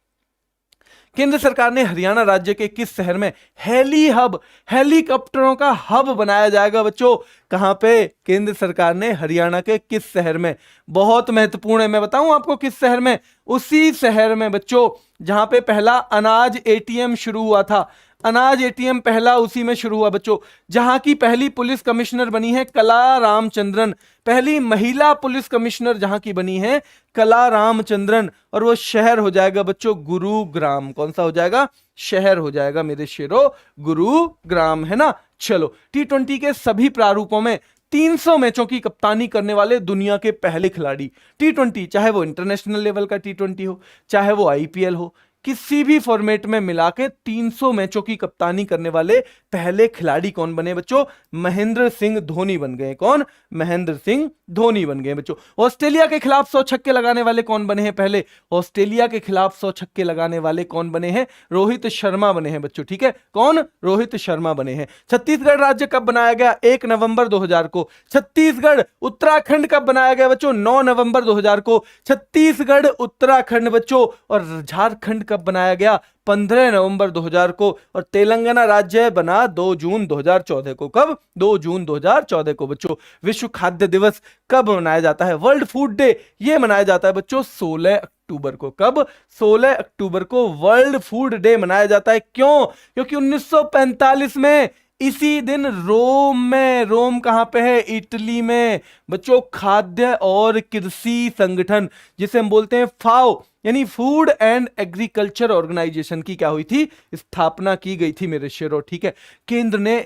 केंद्र सरकार ने हरियाणा राज्य के किस शहर में हेली हब, हेलीकॉप्टरों का हब बनाया जाएगा बच्चों? कहां पे? केंद्र सरकार ने हरियाणा के किस शहर में? बहुत महत्वपूर्ण है, मैं बताऊं आपको किस शहर में? उसी शहर में बच्चों जहां पे पहला अनाज एटीएम शुरू हुआ था। अनाज एटीएम पहला उसी में शुरू हुआ बच्चों। जहां की पहली पुलिस कमिश्नर बनी है कला रामचंद्रन, पहली महिला पुलिस कमिश्नर जहां की बनी है कला रामचंद्रन, और वो शहर हो जाएगा बच्चों गुरुग्राम। कौन सा हो जाएगा? शहर हो जाएगा मेरे शेरों, गुरुग्राम, है ना। चलो, T20 के सभी प्रारूपों में 300 मैचों की कप्तानी करने वाले दुनिया के पहले खिलाड़ी। T20 चाहे वो इंटरनेशनल लेवल का T20 हो, चाहे वो IPL हो, किसी भी फॉर्मेट में मिला के 300 मैचों की कप्तानी करने वाले पहले खिलाड़ी कौन बने बच्चों? महेंद्र सिंह धोनी बन गए। कौन? महेंद्र सिंह धोनी बन गए बच्चों। ऑस्ट्रेलिया के खिलाफ 100 छक्के लगाने वाले कौन बने हैं? पहले ऑस्ट्रेलिया के खिलाफ 100 छक्के लगाने वाले कौन बने हैं? रोहित शर्मा बने हैं बच्चों। ठीक है, कौन? रोहित शर्मा बने हैं। छत्तीसगढ़ राज्य कब बनाया गया? 1 नवंबर 2000 को। छत्तीसगढ़ उत्तराखंड कब बनाया गया बच्चों? 9 नवंबर 2000 को। छत्तीसगढ़ उत्तराखंड बच्चों। और झारखंड कब बनाया गया? 15 नवंबर 2000 को। और तेलंगाना राज्य बना 2 जून 2014 को। कब? 2 जून 2014 को बच्चों। विश्व खाद्य दिवस कब मनाया जाता है? वर्ल्ड फूड डे ये मनाया जाता है बच्चों 16 अक्टूबर को। कब? 16 अक्टूबर को वर्ल्ड फूड डे मनाया जाता है। क्यों? क्योंकि 1945 में इसी दिन रोम में, रोम कहां पे है? इटली में बच्चों, खाद्य और कृषि संगठन जिसे हम बोलते हैं फाओ यानी फूड एंड एग्रीकल्चर ऑर्गेनाइजेशन की क्या हुई थी? स्थापना की गई थी मेरे शेरों। ठीक है, केंद्र ने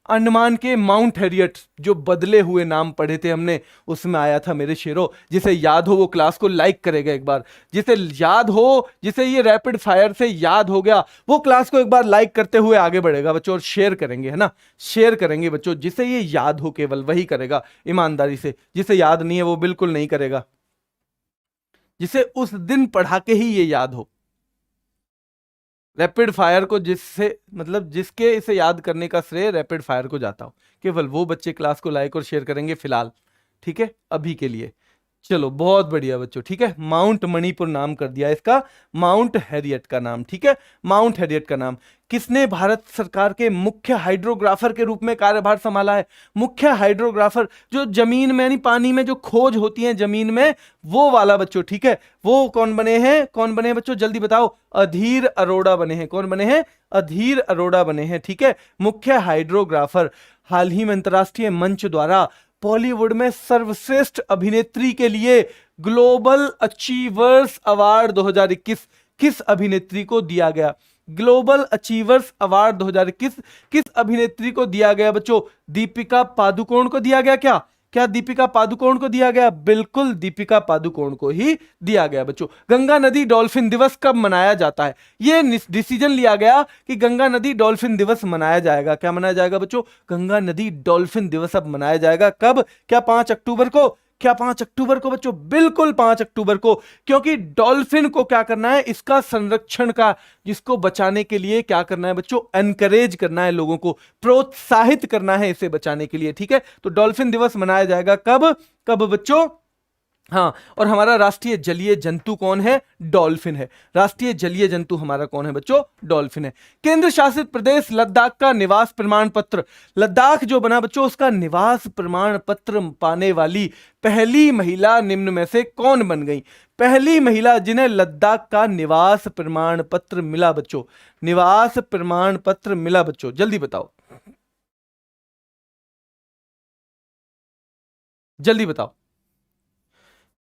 अंडमान के माउंट हैरियट, जो बदले हुए नाम पढ़े थे हमने, उसमें आया था मेरे शेरों। जिसे याद हो वो क्लास को लाइक करेगा एक बार। जिसे याद हो, जिसे ये रैपिड फायर से याद हो गया, वो क्लास को एक बार लाइक करते हुए आगे बढ़ेगा बच्चों। और शेयर करेंगे, है ना, शेयर करेंगे बच्चों। जिसे ये याद हो केवल वही करेगा ईमानदारी से। जिसे याद नहीं है वो बिल्कुल नहीं करेगा। जिसे उस दिन पढ़ा के ही ये याद हो। रैपिड फायर को जिससे मतलब जिसके इसे याद करने का श्रेय रैपिड फायर को जाता हो, केवल वो बच्चे क्लास को लाइक और शेयर करेंगे फिलहाल। ठीक है, अभी के लिए। चलो, बहुत बढ़िया बच्चों। ठीक है, माउंट मणिपुर नाम कर दिया इसका, माउंट हैरियट का नाम। ठीक है, माउंट हैरियट का नाम। किसने भारत सरकार के मुख्य हाइड्रोग्राफर के रूप में कार्यभार संभाला है? मुख्य हाइड्रोग्राफर, जो जमीन में यानी पानी में जो खोज होती है जमीन में, वो वाला बच्चों। ठीक है, वो कौन बने हैं? कौन बने हैं बच्चों? जल्दी बताओ। अधीर अरोड़ा बने हैं। कौन बने हैं? अधीर अरोड़ा बने हैं। ठीक है, मुख्य हाइड्रोग्राफर। हाल ही में अंतरराष्ट्रीय मंच द्वारा बॉलीवुड में सर्वश्रेष्ठ अभिनेत्री के लिए ग्लोबल अचीवर्स अवार्ड 2021 किस अभिनेत्री को दिया गया? ग्लोबल अचीवर्स अवार्ड 2021 किस अभिनेत्री को दिया गया बच्चों? दीपिका पादुकोण को दिया गया। क्या क्या दीपिका पादुकोण को दिया गया? बिल्कुल दीपिका पादुकोण को ही दिया गया बच्चों। गंगा नदी डॉल्फिन दिवस कब मनाया जाता है? ये डिसीजन लिया गया कि गंगा नदी डॉल्फिन दिवस मनाया जाएगा। क्या मनाया जाएगा बच्चों? गंगा नदी डॉल्फिन दिवस अब मनाया जाएगा। कब? क्या 5 अक्टूबर को? क्या 5 अक्टूबर को बच्चों? बिल्कुल 5 अक्टूबर को। क्योंकि डॉल्फिन को क्या करना है? इसका संरक्षण का, जिसको बचाने के लिए क्या करना है बच्चों? एनकरेज करना है, लोगों को प्रोत्साहित करना है इसे बचाने के लिए। ठीक है, तो डॉल्फिन दिवस मनाया जाएगा कब? कब बच्चों? हाँ, और हमारा राष्ट्रीय जलीय जंतु कौन है? डॉल्फिन है। राष्ट्रीय जलीय जंतु हमारा कौन है बच्चों? डॉल्फिन है। केंद्र शासित प्रदेश लद्दाख का निवास प्रमाण पत्र, लद्दाख जो बना बच्चों, उसका निवास प्रमाण पत्र पाने वाली पहली महिला निम्न में से कौन बन गई? पहली महिला जिन्हें लद्दाख का निवास प्रमाण पत्र मिला बच्चों, निवास प्रमाण पत्र मिला बच्चों, जल्दी बताओ, जल्दी बताओ।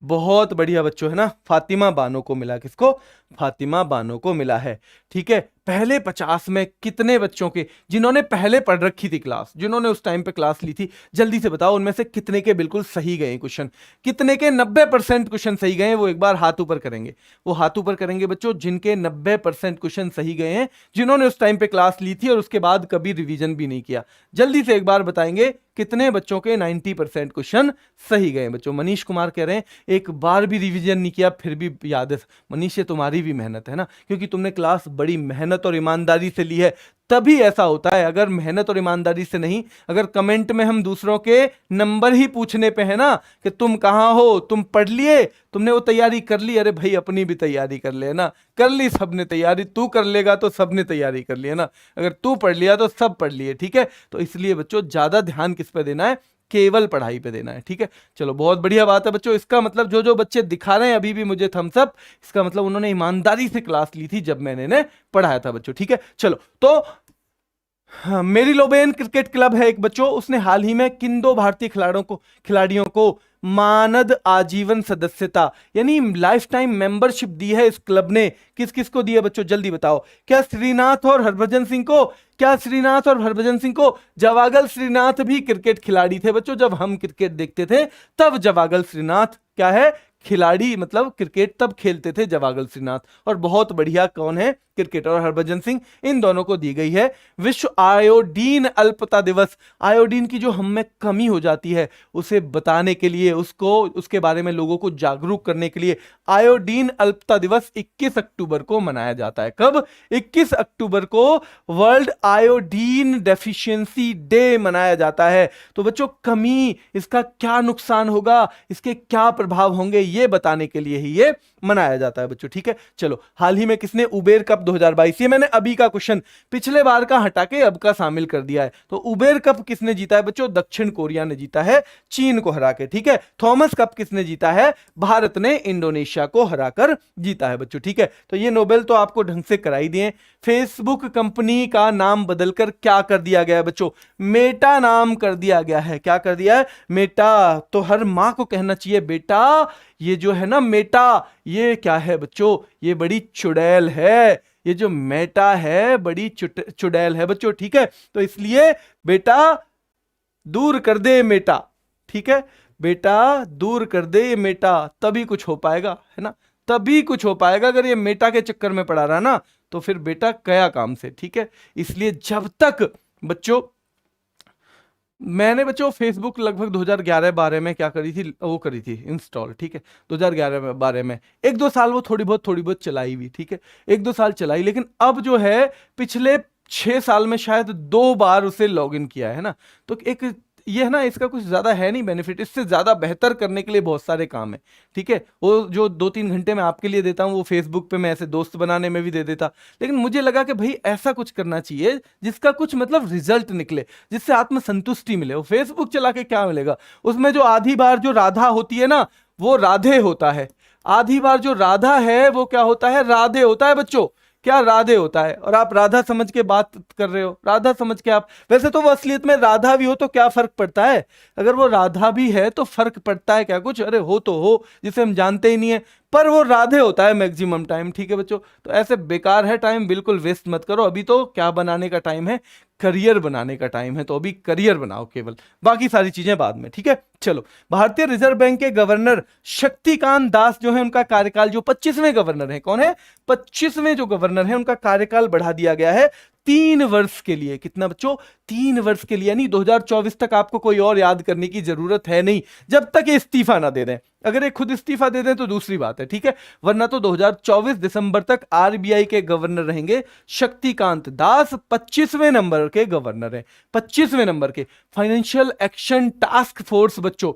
बहुत बढ़िया बच्चों, है ना, फातिमा बानो को मिला। किसको? फातिमा बानो को मिला है। ठीक है, पहले 50 में कितने बच्चों के, जिन्होंने पहले पढ़ रखी थी क्लास, जिन्होंने उस टाइम पे क्लास ली थी, जल्दी से बताओ उनमें से कितने के बिल्कुल सही गए क्वेश्चन? कितने के 90% क्वेश्चन सही गए? वो एक बार हाथ ऊपर करेंगे। वो हाथ ऊपर करेंगे बच्चों जिनके 90% क्वेश्चन सही गए हैं, जिन्होंने उस टाइम पे क्लास ली थी और उसके बाद कभी रिवीजन भी नहीं किया। जल्दी से एक बार बताएंगे कितने बच्चों के 90% क्वेश्चन सही गए बच्चों? मनीष कुमार कह रहे हैं एक बार भी रिवीजन नहीं किया फिर भी याद है। मनीष, ये तुम्हारी भी मेहनत है ना, क्योंकि तुमने क्लास बड़ी मेहनत और ईमानदारी से ली है, तभी ऐसा होता है। अगर मेहनत और ईमानदारी से नहीं, अगर कमेंट में हम दूसरों के नंबर ही पूछने पे है ना कि तुम कहां हो, तुम पढ़ लिए, तुमने वो तैयारी कर ली, अरे भाई अपनी भी तैयारी कर ले ना, कर ली सबने तैयारी, तू कर लेगा तो सबने तैयारी कर ली है ना, अगर तू पढ़ लिया तो सब पढ़ लिए। ठीक है, तो इसलिए बच्चों ज्यादा ध्यान किस पे देना है? केवल पढ़ाई पे देना है। ठीक है, चलो बहुत बढ़िया बात है बच्चों। इसका मतलब जो जो बच्चे दिखा रहे हैं अभी भी मुझे थम्स अप, इसका मतलब उन्होंने ईमानदारी से क्लास ली थी जब मैंने पढ़ाया था बच्चों। ठीक है, चलो तो हाँ, मेरी लोबेन क्रिकेट क्लब है एक बच्चों, उसने हाल ही में किन दो भारतीय खिलाड़ियों को मानद आजीवन सदस्यता यानी लाइफ टाइम मेंबरशिप दी है इस क्लब ने? किस किस को दी है बच्चों, जल्दी बताओ। क्या श्रीनाथ और हरभजन सिंह को? क्या श्रीनाथ और हरभजन सिंह को? जवागल श्रीनाथ भी क्रिकेट खिलाड़ी थे बच्चों, जब हम क्रिकेट देखते थे तब जवागल श्रीनाथ क्या है, खिलाड़ी, मतलब क्रिकेट तब खेलते थे जवागल श्रीनाथ। और बहुत बढ़िया कौन है, क्रिकेटर। और हरभजन सिंह, इन दोनों को दी गई है विश्व आयोडीन अल्पता दिवस। आयोडीन की जो हम में कमी हो जाती है उसे बताने के लिए, उसके बारे में लोगों को जागरूक करने के लिए आयोडीन अल्पता दिवस 21 अक्टूबर को मनाया जाता है। कब? 21 अक्टूबर को वर्ल्ड आयोडीन डेफिशिएंसी डे मनाया जाता है। तो बच्चों कमी, इसका क्या नुकसान होगा, इसके क्या प्रभाव होंगे, ये बताने के लिए ही ये मनाया जाता है बच्चों। ठीक है, चलो हाल ही में किसने उबेर कप 2022, ये मैंने अभी का क्वेश्चन पिछले बार का हटा के अब का शामिल कर दिया है। तो उबेर कप किसने जीता है बच्चों? दक्षिण कोरिया ने जीता है चीन को हरा के। ठीक है, थॉमस कप किसने जीता है? भारत ने इंडोनेशिया को हराकर जीता है बच्चों। ठीक है, तो ये नोबेल तो आपको ढंग से कराई दिए। फेसबुक कंपनी का नाम बदलकर क्या कर दिया गया है बच्चों? मेटा नाम कर दिया गया है। क्या कर दिया है? मेटा। तो हर मां को कहना चाहिए बेटा ये जो है ना मेटा, ये क्या है बच्चों? ये बड़ी चुड़ैल है। ये जो मेटा है बड़ी चुड़ैल है बच्चों। ठीक है, तो इसलिए बेटा दूर कर दे मेटा। ठीक है, बेटा दूर कर दे ये मेटा, तभी कुछ हो पाएगा, है ना, तभी कुछ हो पाएगा। अगर ये मेटा के चक्कर में पड़ा रहा ना तो फिर बेटा कया काम से। ठीक है, इसलिए जब तक बच्चों, मैंने बच्चों फेसबुक लगभग 2011-12 में क्या करी थी, वो करी थी इंस्टॉल। ठीक है, 2011-12 में 1-2 साल वो थोड़ी बहुत चलाई हुई। ठीक है, 1-2 साल चलाई, लेकिन अब जो है पिछले 6 साल में शायद 2 बार उसे लॉगिन किया है ना। तो एक ये है ना, इसका कुछ ज्यादा है नहीं बेनिफिट, इससे ज्यादा बेहतर करने के लिए बहुत सारे काम है। ठीक है, वो जो 2-3 घंटे मैं आपके लिए देता हूँ वो फेसबुक पे मैं ऐसे दोस्त बनाने में भी दे देता, लेकिन मुझे लगा कि भाई ऐसा कुछ करना चाहिए जिसका कुछ मतलब रिजल्ट निकले, जिससे आत्मसंतुष्टि मिले। वो फेसबुक चला के क्या मिलेगा? उसमें जो आधी बार जो राधा होती है ना वो राधे होता है, आधी बार जो राधा है वो क्या होता है? राधे होता है बच्चों। क्या? राधे होता है। और आप राधा समझ के बात कर रहे हो, राधा समझ के आप, वैसे तो वो असलियत में राधा भी हो तो क्या फर्क पड़ता है? अगर वो राधा भी है तो फर्क पड़ता है क्या कुछ? अरे हो तो हो, जिसे हम जानते ही नहीं है, पर वो राधे होता है मैक्सिमम टाइम। ठीक है बच्चों, तो ऐसे बेकार है टाइम, बिल्कुल वेस्ट मत करो। अभी तो क्या बनाने का टाइम है? करियर बनाने का टाइम है, तो अभी करियर बनाओ केवल, बाकी सारी चीजें बाद में। ठीक है, चलो भारतीय रिजर्व बैंक के गवर्नर शक्तिकांत दास जो है उनका कार्यकाल, जो 25वें गवर्नर है, कौन है? 25वें जो गवर्नर है उनका कार्यकाल बढ़ा दिया गया है 3 वर्ष के लिए। कितना बच्चों? 3 वर्ष के लिए, यानी 2024 तक आपको कोई और याद करने की जरूरत है नहीं, जब तक ये इस्तीफा ना दे दें। अगर ये खुद इस्तीफा दे दें तो दूसरी बात है। ठीक है, वरना तो 2024 दिसंबर तक आरबीआई के गवर्नर रहेंगे शक्तिकांत दास। 25वें नंबर के गवर्नर हैं, 25वें नंबर के। फाइनेंशियल एक्शन टास्क फोर्स बच्चों,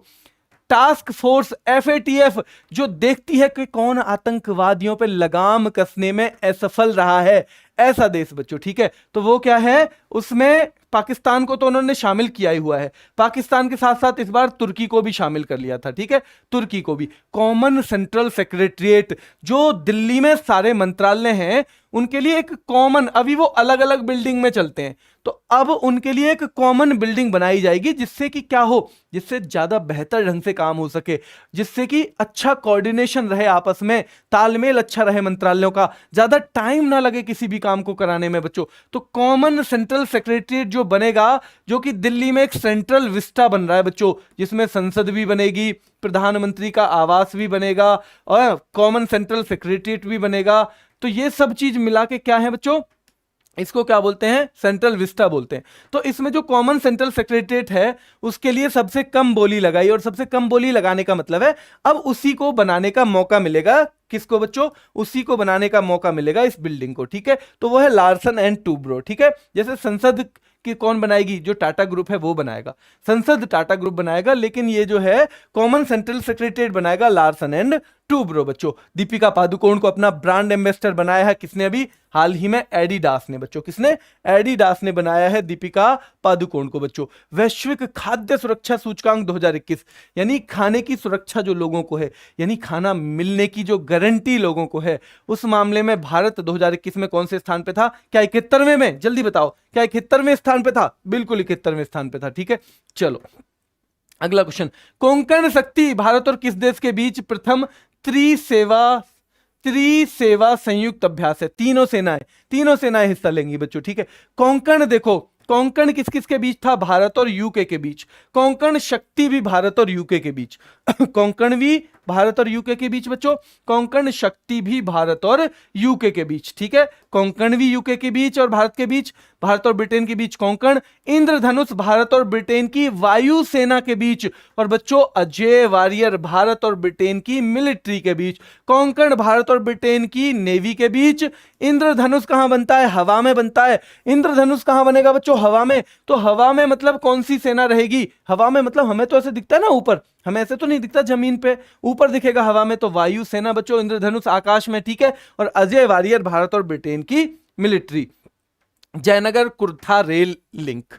टास्क फोर्स एफएटीएफ, जो देखती है कि कौन आतंकवादियों पे लगाम कसने में असफल रहा है, ऐसा देश बच्चों। ठीक है, तो वो क्या है, उसमें पाकिस्तान को तो उन्होंने शामिल किया ही हुआ है, पाकिस्तान के साथ साथ इस बार तुर्की को भी शामिल कर लिया था। ठीक है, तुर्की को भी। कॉमन सेंट्रल सेक्रेटरिएट, जो दिल्ली में सारे मंत्रालय हैं उनके लिए एक कॉमन, अभी वो अलग अलग बिल्डिंग में चलते हैं, तो अब उनके लिए एक कॉमन बिल्डिंग बनाई जाएगी, जिससे कि क्या हो, जिससे ज्यादा बेहतर ढंग से काम हो सके, जिससे कि अच्छा कोऑर्डिनेशन रहे आपस में, तालमेल अच्छा रहे मंत्रालयों का, ज्यादा टाइम ना लगे किसी भी काम को कराने में बच्चों। तो कॉमन सेंट्रल सेक्रेटरिएट जो बनेगा, जो कि दिल्ली में एक सेंट्रल विस्टा बन रहा है बच्चों, जिसमें संसद भी बनेगी, प्रधानमंत्री का आवास भी बनेगा और कॉमन सेंट्रल सेक्रेटरिएट भी बनेगा। तो ये सब चीज मिला के क्या है बच्चों, इसको क्या बोलते हैं? सेंट्रल विस्टा बोलते हैं। तो इसमें जो कॉमन सेंट्रल सेक्रेटरिएट है उसके लिए सबसे कम बोली लगाई, और सबसे कम बोली लगाने का मतलब है अब उसी को बनाने का मौका मिलेगा। किसको बच्चों? उसी को बनाने का मौका मिलेगा इस बिल्डिंग को। ठीक है, तो वो है लार्सन एंड टूब्रो। ठीक है, जैसे संसद कि कौन बनाएगी? जो टाटा ग्रुप है वो बनाएगा, संसद टाटा ग्रुप बनाएगा, लेकिन ये जो है कॉमन सेंट्रल सेक्रेटरिएट बनाएगा लार्सन एंड टू ब्रो बच्चों। दीपिका पादुकोण को अपना ब्रांड एम्बेसडर बनाया है किसने? अभी हाल ही में एडिडास ने बच्चों। किसने? एडिडास ने बनाया है दीपिका पादुकोण को बच्चों। वैश्विक खाद्य सुरक्षा सूचकांक 2021, यानी खाने की सुरक्षा जो लोगों को है, यानी खाना मिलने की जो गारंटी लोगों को है, उस मामले में भारत 2021 में कौन से स्थान पे था? क्या 71वें में? जल्दी बताओ, क्या 71वें स्थान पे था? बिल्कुल 71वें स्थान पे था। ठीक है, चलो अगला क्वेश्चन। कोंकण शक्ति भारत और किस देश के बीच प्रथम त्रिसेवा संयुक्त अभ्यास है? तीनों सेनाएं हिस्सा लेंगी बच्चों। ठीक है, कोंकण देखो, कोंकण किस किस के बीच था? भारत और यूके के बीच। कोंकण शक्ति भी भारत और यूके के बीच कोंकण भी भारत और यूके के बीच बच्चों। कोंकण शक्ति भी भारत और यूके के बीच। ठीक है, कोंकण भी यूके के बीच और भारत के बीच, भारत और ब्रिटेन के बीच कोंकण। इंद्रधनुष भारत और ब्रिटेन की वायुसेना के बीच। और बच्चों अजय वॉरियर भारत और ब्रिटेन की मिलिट्री के बीच। कोंकण भारत और ब्रिटेन की नेवी के बीच। इंद्रधनुष कहां बनता है? हवा में बनता है। इंद्रधनुष कहां बनेगा बच्चों? हवा में। तो हवा में मतलब कौन सी सेना रहेगी? हवा में मतलब हमें तो ऐसे दिखता है ना ऊपर, हमें ऐसे तो नहीं दिखता जमीन पे, ऊपर दिखेगा हवा में, तो वायु सेना बच्चों। इंद्रधनुष आकाश में। ठीक है, और अजय वॉरियर भारत और ब्रिटेन की military. Jaynagar Kurtha rail link,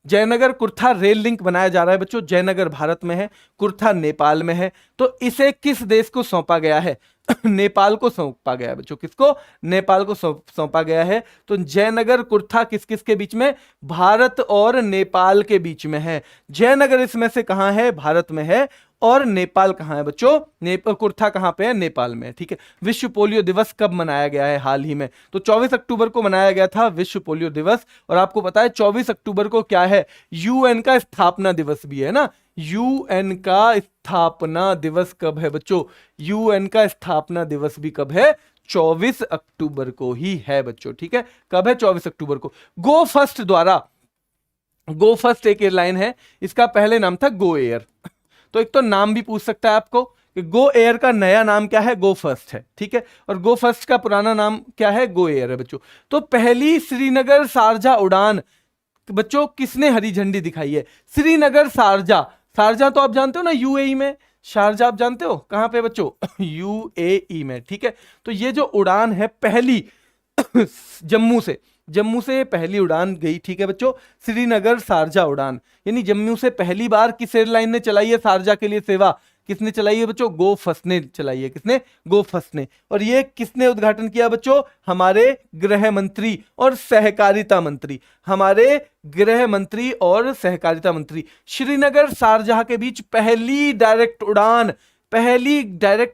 Jaynagar Kurtha rail link बनाया जा रहा है बच्चों। जयनगर भारत में है, कुर्था नेपाल में है। तो इसे किस देश को सौंपा गया है? नेपाल को सौंपा गया है बच्चों। किसको? नेपाल को सौंपा गया है। तो जयनगर कुर्था किस किस के बीच में? भारत और नेपाल के बीच में है। जयनगर इसमें से कहां है? भारत में है। और नेपाल कहां है बच्चों? कुर्था कहां पे है? नेपाल में। ठीक है, विश्व पोलियो दिवस कब मनाया गया है? हाल ही में, तो 24 अक्टूबर को मनाया गया था विश्व पोलियो दिवस। और आपको पता है 24 अक्टूबर को क्या है? यूएन का स्थापना दिवस भी है ना। यूएन का स्थापना दिवस कब है बच्चों? यूएन का स्थापना दिवस भी कब है? 24 अक्टूबर को ही है बच्चों। ठीक है, कब है? 24 अक्टूबर को। गो फर्स्ट द्वारा, गो फर्स्ट एक एयरलाइन है, इसका पहले नाम था गो एयर। तो एक तो नाम भी पूछ सकता है आपको कि गो एयर का नया नाम क्या है? गो फर्स्ट है। ठीक है, और गो फर्स्ट का पुराना नाम क्या है? गो एयर है बच्चों। तो पहली श्रीनगर शारजा उड़ान बच्चों किसने हरी झंडी दिखाई है? श्रीनगर शारजा, शारजा तो आप जानते हो ना यूएई में, शारजा आप जानते हो कहां पे बच्चों? यूएई में। ठीक है, तो ये जो उड़ान है पहली जम्मू से पहली उड़ान गई। ठीक है बच्चों, श्रीनगर शारजा उड़ान, यानी जम्मू से पहली बार किस एयरलाइन ने चलाई है शारजा के लिए सेवा? किसने चलाई है बच्चों? गो फर्स्ट ने चलाई है। किसने? गो फर्स्ट ने। और ये किसने उद्घाटन किया बच्चों? हमारे गृह मंत्री और सहकारिता मंत्री, हमारे गृह मंत्री और सहकारिता मंत्री। श्रीनगर शारजाह के बीच पहली डायरेक्ट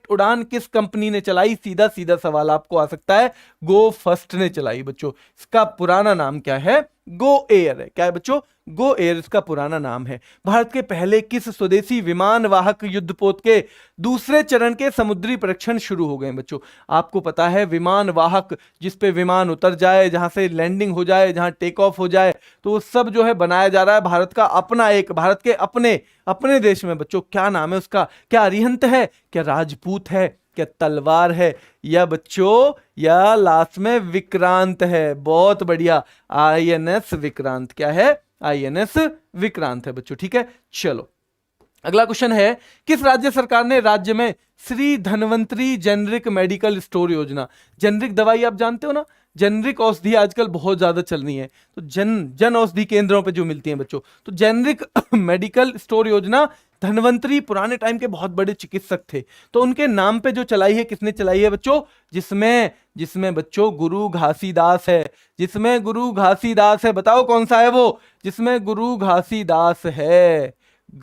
उड़ान किस कंपनी ने चलाई? सीधा सीधा सवाल आपको आ सकता है, गो फर्स्ट ने चलाई बच्चों। इसका पुराना नाम क्या है? गो एयर है। क्या है बच्चों? गो एयर इसका पुराना नाम है। भारत के पहले किस स्वदेशी विमान वाहक युद्धपोत के दूसरे चरण के समुद्री परीक्षण शुरू हो गए बच्चों? आपको पता है विमान वाहक, जिस पे विमान उतर जाए, जहां से लैंडिंग हो जाए, जहां टेक ऑफ हो जाए, तो वो सब जो है बनाया जा रहा है भारत का अपना एक, भारत के अपने देश में बच्चों। क्या नाम है उसका? क्या अरिहंत है? क्या राजपूत है? क्या तलवार है? या बच्चों या लास्ट में विक्रांत है? बहुत बढ़िया, आईएनएस विक्रांत। क्या है? आईएनएस विक्रांत है बच्चों। ठीक है, चलो अगला क्वेश्चन है, किस राज्य सरकार ने राज्य में Shri Dhanvantari generic medical store योजना, जेनरिक दवाई आप जानते हो ना, जेनरिक औषधि आजकल बहुत ज्यादा चल रही है, तो जन औषधि केंद्रों पे जो मिलती हैं बच्चों, तो जेनरिक मेडिकल स्टोर योजना धन्वंतरी पुराने टाइम के बहुत बड़े चिकित्सक थे, तो उनके नाम पे जो चलाई है, किसने चलाई है बच्चों? जिसमें बच्चों गुरु घासीदास है, जिसमें गुरु घासीदास है। बताओ कौन सा है वो जिसमें गुरु घासीदास है?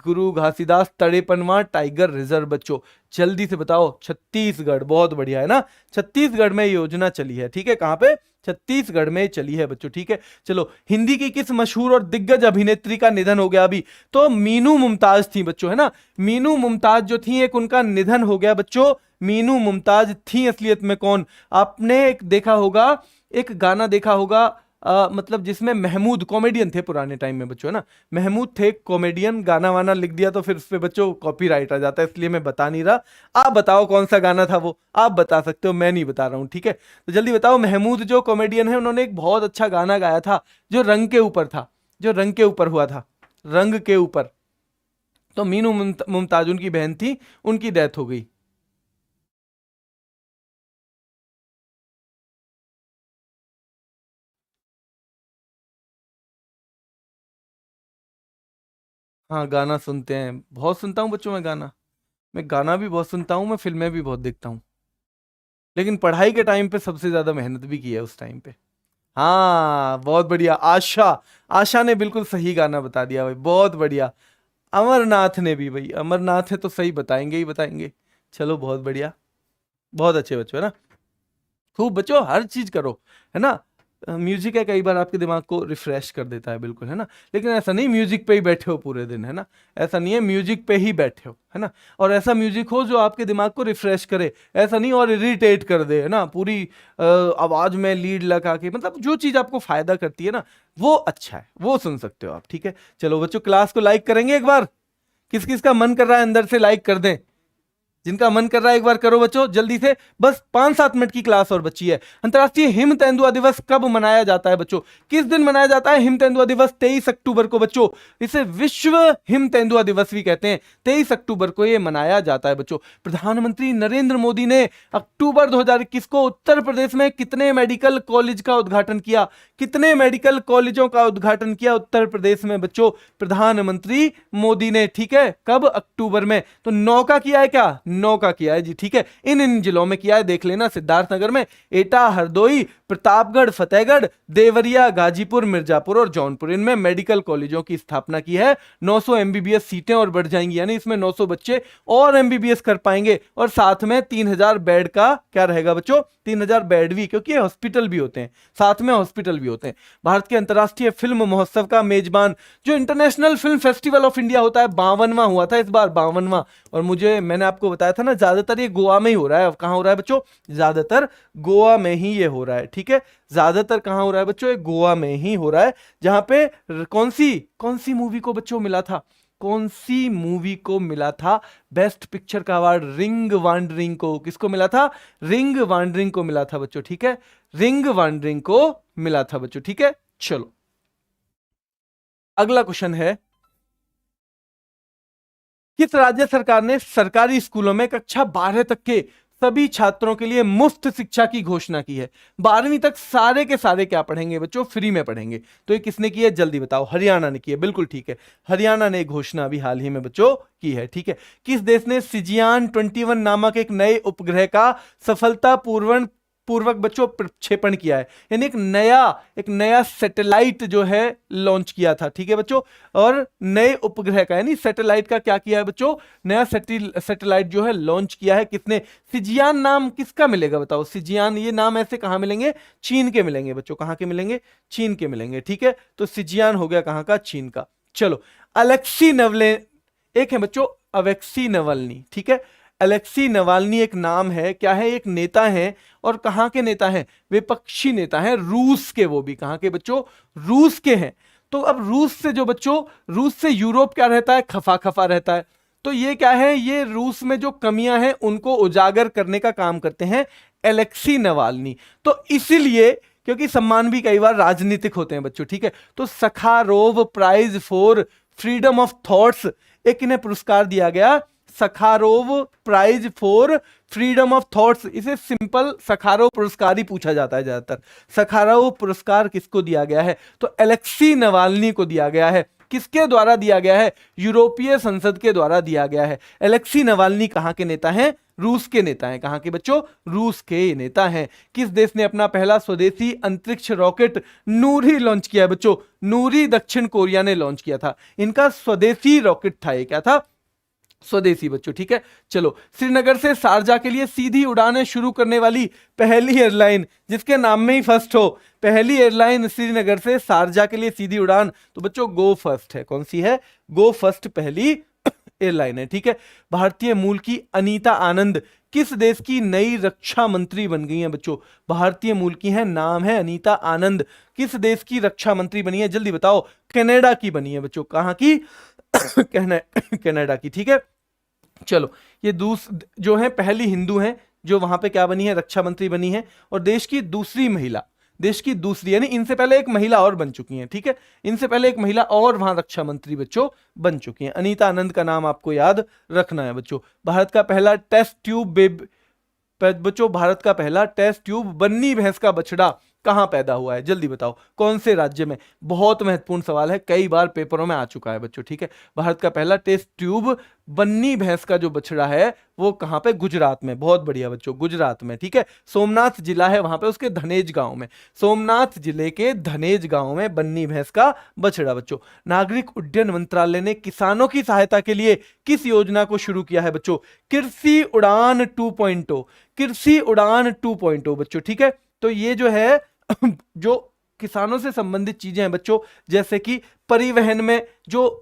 गुरु घासीदास तड़ेपनवा टाइगर रिजर्व बच्चों। जल्दी से बताओ। छत्तीसगढ़। बहुत बढ़िया है ना, छत्तीसगढ़ में योजना चली है। ठीक है, कहां पे? छत्तीसगढ़ में चली है बच्चों। ठीक है, चलो हिंदी की किस मशहूर और दिग्गज अभिनेत्री का निधन हो गया अभी? तो मीनू मुमताज थी बच्चों, है ना। मीनू मुमताज जो थी, एक उनका निधन हो गया बच्चों। मीनू मुमताज थी असलियत में कौन? आपने एक देखा होगा, एक गाना देखा होगा, मतलब जिसमें महमूद कॉमेडियन थे पुराने टाइम में बच्चों, है ना। महमूद थे कॉमेडियन, गाना वाना लिख दिया तो फिर उस पे बच्चों कॉपीराइट आ जाता है, इसलिए मैं बता नहीं रहा। आप बताओ कौन सा गाना था वो? आप बता सकते हो, मैं नहीं बता रहा हूँ। ठीक है, तो जल्दी बताओ। महमूद जो कॉमेडियन है, उन्होंने एक बहुत अच्छा गाना गाया था जो रंग के ऊपर था, जो रंग के ऊपर हुआ था, रंग के ऊपर। तो मीनू मुमताज उनकी बहन थी, उनकी डेथ हो गई। हाँ, गाना सुनते हैं, बहुत सुनता हूँ बच्चों में गाना। मैं गाना भी बहुत सुनता हूँ, मैं फिल्में भी बहुत देखता हूँ। लेकिन पढ़ाई के टाइम पे सबसे ज्यादा मेहनत भी की है उस टाइम पे। हाँ, बहुत बढ़िया। आशा, आशा ने बिल्कुल सही गाना बता दिया भाई, बहुत बढ़िया। अमरनाथ ने भी, भाई अमरनाथ है तो सही बताएंगे ही बताएंगे। चलो बहुत बढ़िया, बहुत अच्छे बच्चों, है ना। खूब बच्चों, हर चीज करो, है ना। म्यूजिक है, कई बार आपके दिमाग को रिफ्रेश कर देता है, बिल्कुल, है ना। लेकिन ऐसा नहीं म्यूजिक पे ही बैठे हो पूरे दिन, है ना। ऐसा नहीं है, म्यूजिक पे ही बैठे हो, है ना। और ऐसा म्यूजिक हो जो आपके दिमाग को रिफ्रेश करे, ऐसा नहीं और इरिटेट कर दे, है ना। पूरी आवाज में लीड लगा के, मतलब जो चीज आपको फायदा करती है ना, वो अच्छा है, वो सुन सकते हो आप, ठीक है। चलो बच्चों, क्लास को लाइक करेंगे एक बार। किस किस का मन कर रहा है अंदर से लाइक कर दें। जिनका मन कर रहा है एक बार करो बच्चों जल्दी से। बस 5-7 मिनट की क्लास और बची है। अंतर्राष्ट्रीय हिम तेंदुआ दिवस कब मनाया जाता है बच्चों? किस दिन मनाया जाता है हिम तेंदुआ दिवस? 23 अक्टूबर को बच्चों। इसे विश्व हिम तेंदुआ दिवस भी कहते हैं। 23 अक्टूबर को यह मनाया जाता है बच्चों। प्रधानमंत्री नरेंद्र मोदी ने अक्टूबर 2021 को उत्तर प्रदेश में कितने मेडिकल कॉलेज का उद्घाटन किया? कितने मेडिकल कॉलेजों का उद्घाटन किया उत्तर प्रदेश में बच्चों? प्रधानमंत्री मोदी ने, ठीक है। कब? अक्टूबर में। तो 9 का किया है क्या? 9 का किया है जी, ठीक है। इन इन जिलों में किया है, देख लेना। सिद्धार्थनगर में, एटा, हरदोई, प्रतापगढ़, फतेहगढ़, देवरिया, गाजीपुर, मिर्जापुर और जौनपुर, इनमें मेडिकल कॉलेजों की स्थापना की है। 900 एमबीबीएस सीटें और बढ़ जाएंगी, यानी इसमें 900 बच्चे और एमबीबीएस कर पाएंगे। और साथ में 3000 बेड का क्या रहेगा बच्चों? 3000 बेड भी, क्योंकि ये हॉस्पिटल भी होते हैं, साथ में हॉस्पिटल भी होते हैं। भारत के अंतर्राष्ट्रीय फिल्म महोत्सव का मेजबान, जो international film festival of India होता है, 52वां हुआ था इस बार, 52वां। और मैंने आपको बताया था ना, ज्यादातर ये गोवा में ही हो रहा है। अब कहां हो रहा है बच्चों? ज्यादातर गोवा में ही ये हो रहा है, ठीक है। ज्यादातर कहां हो रहा है बच्चों? ये गोवा में ही हो रहा है। जहां पे कौन सी मूवी को बच्चों मिला था? कौन सी मूवी को मिला था बेस्ट पिक्चर का अवार्ड? रिंग वांडरिंग को। किसको मिला था? रिंग वांडरिंग को मिला था बच्चों, ठीक है। रिंग वांडरिंग को मिला था बच्चों, ठीक है। चलो, अगला क्वेश्चन है, किस राज्य सरकार ने सरकारी स्कूलों में कक्षा 12 तक के सभी छात्रों के लिए मुफ्त शिक्षा की घोषणा की है? 12वीं तक सारे के सारे क्या पढ़ेंगे बच्चों? फ्री में पढ़ेंगे। तो ये किसने की है जल्दी बताओ? हरियाणा ने की है, बिल्कुल ठीक है। हरियाणा ने घोषणा अभी हाल ही में बच्चों की है, ठीक है। किस देश ने सिजियान 21 नामक एक नए उपग्रह का सफलतापूर्वक बच्चों प्रक्षेपण किया है? यानी एक नया सैटेलाइट जो है लॉन्च किया था, ठीक है बच्चों। और नए उपग्रह का, यानी सैटेलाइट का क्या किया है बच्चों? नया सैटेलाइट जो है लॉन्च किया है। किसने? सिजियान नाम किसका मिलेगा बताओ? सिजियान ये नाम ऐसे कहां मिलेंगे? चीन के मिलेंगे बच्चों। कहां के मिलेंगे? चीन के मिलेंगे, ठीक है। तो सिजियान हो गया कहां का? चीन का। चलो, अलेक्सी नवले, एक है बच्चों अवेक्सी नवलनी, ठीक है। अलेक्सी नवाल्नी एक नाम है, क्या है? एक नेता है। और कहां के नेता हैं? विपक्षी नेता हैं, रूस के। वो भी कहां के बच्चों? रूस के हैं। तो अब रूस से जो बच्चों, रूस से यूरोप क्या रहता है? खफा खफा रहता है। तो ये क्या है? ये रूस में जो कमियां हैं उनको उजागर करने का काम करते हैं अलेक्सी नवाल्नी। तो इसीलिए, क्योंकि सम्मान भी कई बार राजनीतिक होते हैं बच्चों, ठीक है। तो Sakharov prize for freedom of thoughts, एक इन्हें पुरस्कार दिया गया, Sakharov prize for freedom of thoughts. इसे सिंपल सखारोव पुरस्कार ही पूछा जाता है ज्यादातर। सखारोव पुरस्कार किसको दिया गया है? तो अलेक्सी नवाल्नी को दिया गया है। किसके द्वारा दिया गया है? यूरोपीय संसद के द्वारा दिया गया है। अलेक्सी नवाल्नी कहां के नेता हैं? रूस के नेता हैं। कहां के बच्चों? रूस के नेता हैं। किस देश ने अपना पहला स्वदेशी अंतरिक्ष रॉकेट नूरी लॉन्च किया है बच्चों? नूरी दक्षिण कोरिया ने लॉन्च किया था। इनका स्वदेशी रॉकेट था, ये क्या था? स्वदेशी बच्चों, ठीक है। चलो, श्रीनगर से शारजा के लिए सीधी उड़ानें शुरू करने वाली पहली एयरलाइन, जिसके नाम में ही फर्स्ट हो, पहली एयरलाइन श्रीनगर से शारजा के लिए सीधी उड़ान, तो बच्चों गो फर्स्ट है। कौन सी है? गो फर्स्ट पहली एयरलाइन है, ठीक है। भारतीय मूल की अनीता आनंद किस देश की नई रक्षा मंत्री बन गई हैं बच्चों? भारतीय मूल की है, नाम है अनीता आनंद। किस देश की रक्षा मंत्री बनी है जल्दी बताओ? कनाडा की बनी है बच्चों। कहां की? कनाडा की, ठीक है। चलो, ये जो है पहली हिंदू हैं जो वहां पे क्या बनी है? रक्षा मंत्री बनी है। और देश की दूसरी महिला, देश की दूसरी, यानी इनसे पहले एक महिला और बन चुकी हैं, ठीक है। इनसे पहले एक महिला और वहां रक्षा मंत्री बच्चों बन चुकी हैं। अनीता आनंद का नाम आपको याद रखना है बच्चों। भारत का पहला टेस्ट ट्यूब बच्चों, भारत का पहला टेस्ट ट्यूब बन्नी भैंस का बछड़ा कहाँ पैदा हुआ है, जल्दी बताओ कौन से राज्य में। बहुत महत्वपूर्ण सवाल है, कई बार पेपरों में आ चुका है बच्चों, ठीक है। भारत का पहला टेस्ट ट्यूब बन्नी भैंस का जो बछड़ा है वो कहाँ पे, गुजरात में। बहुत बढ़िया बच्चों, गुजरात में, ठीक है। सोमनाथ जिला है वहां पे, उसके धनेज गांव में, सोमनाथ जिले के धनेज गांव में बन्नी भैंस का बछड़ा बच्चों। नागरिक उड्डयन मंत्रालय ने किसानों की सहायता के लिए किस योजना को शुरू किया है बच्चों, कृषि उड़ान 2.0, कृषि उड़ान 2.0 बच्चों, ठीक है। तो ये जो है जो किसानों से संबंधित चीजें हैं बच्चों, जैसे कि परिवहन में जो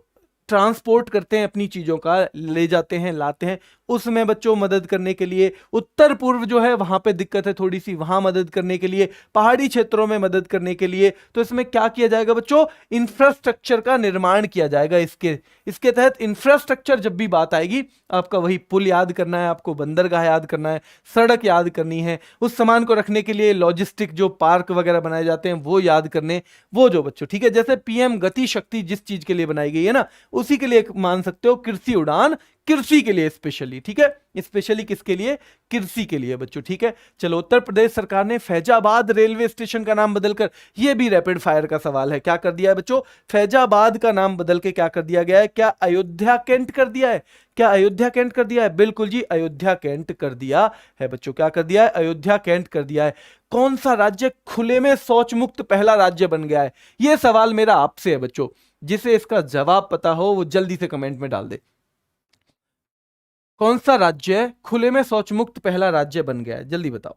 ट्रांसपोर्ट करते हैं अपनी चीजों का, ले जाते हैं लाते हैं, उसमें बच्चों मदद करने के लिए, उत्तर पूर्व जो है वहां पे दिक्कत है थोड़ी सी, वहां मदद करने के लिए, पहाड़ी क्षेत्रों में मदद करने के लिए, तो इसमें क्या किया जाएगा बच्चों, इंफ्रास्ट्रक्चर का निर्माण किया जाएगा। इसके तहत इंफ्रास्ट्रक्चर जब भी बात आएगी, आपका वही पुल याद करना है, आपको बंदरगाह याद करना है, सड़क याद करनी है, उस सामान को रखने के लिए लॉजिस्टिक जो पार्क वगैरह बनाए जाते हैं वो याद करने, वो जो बच्चों, ठीक है। जैसे पीएम गति शक्ति जिस चीज के लिए बनाई गई है ना, उसी के लिए मान सकते हो कृषि उड़ान, कृषि के लिए स्पेशली, ठीक है। स्पेशली किसके लिए, कृषि के लिए बच्चों, ठीक है। चलो, उत्तर प्रदेश सरकार ने फैजाबाद रेलवे स्टेशन का नाम बदलकर, यह भी रैपिड फायर का सवाल है, क्या कर दिया है बच्चों, फैजाबाद का नाम बदल के क्या कर दिया गया है, क्या अयोध्या कैंट कर दिया है, क्या अयोध्या कैंट कर दिया है, बिल्कुल जी अयोध्या कैंट कर दिया है बच्चों, क्या कर दिया है, अयोध्या कैंट कर दिया है। कौन सा राज्य खुले में शौच मुक्त पहला राज्य बन गया है, यह सवाल मेरा आपसे है बच्चों। जिसे इसका जवाब पता हो वो जल्दी से कमेंट में डाल दे। कौन सा राज्य खुले में शौच मुक्त पहला राज्य बन गया है, जल्दी बताओ।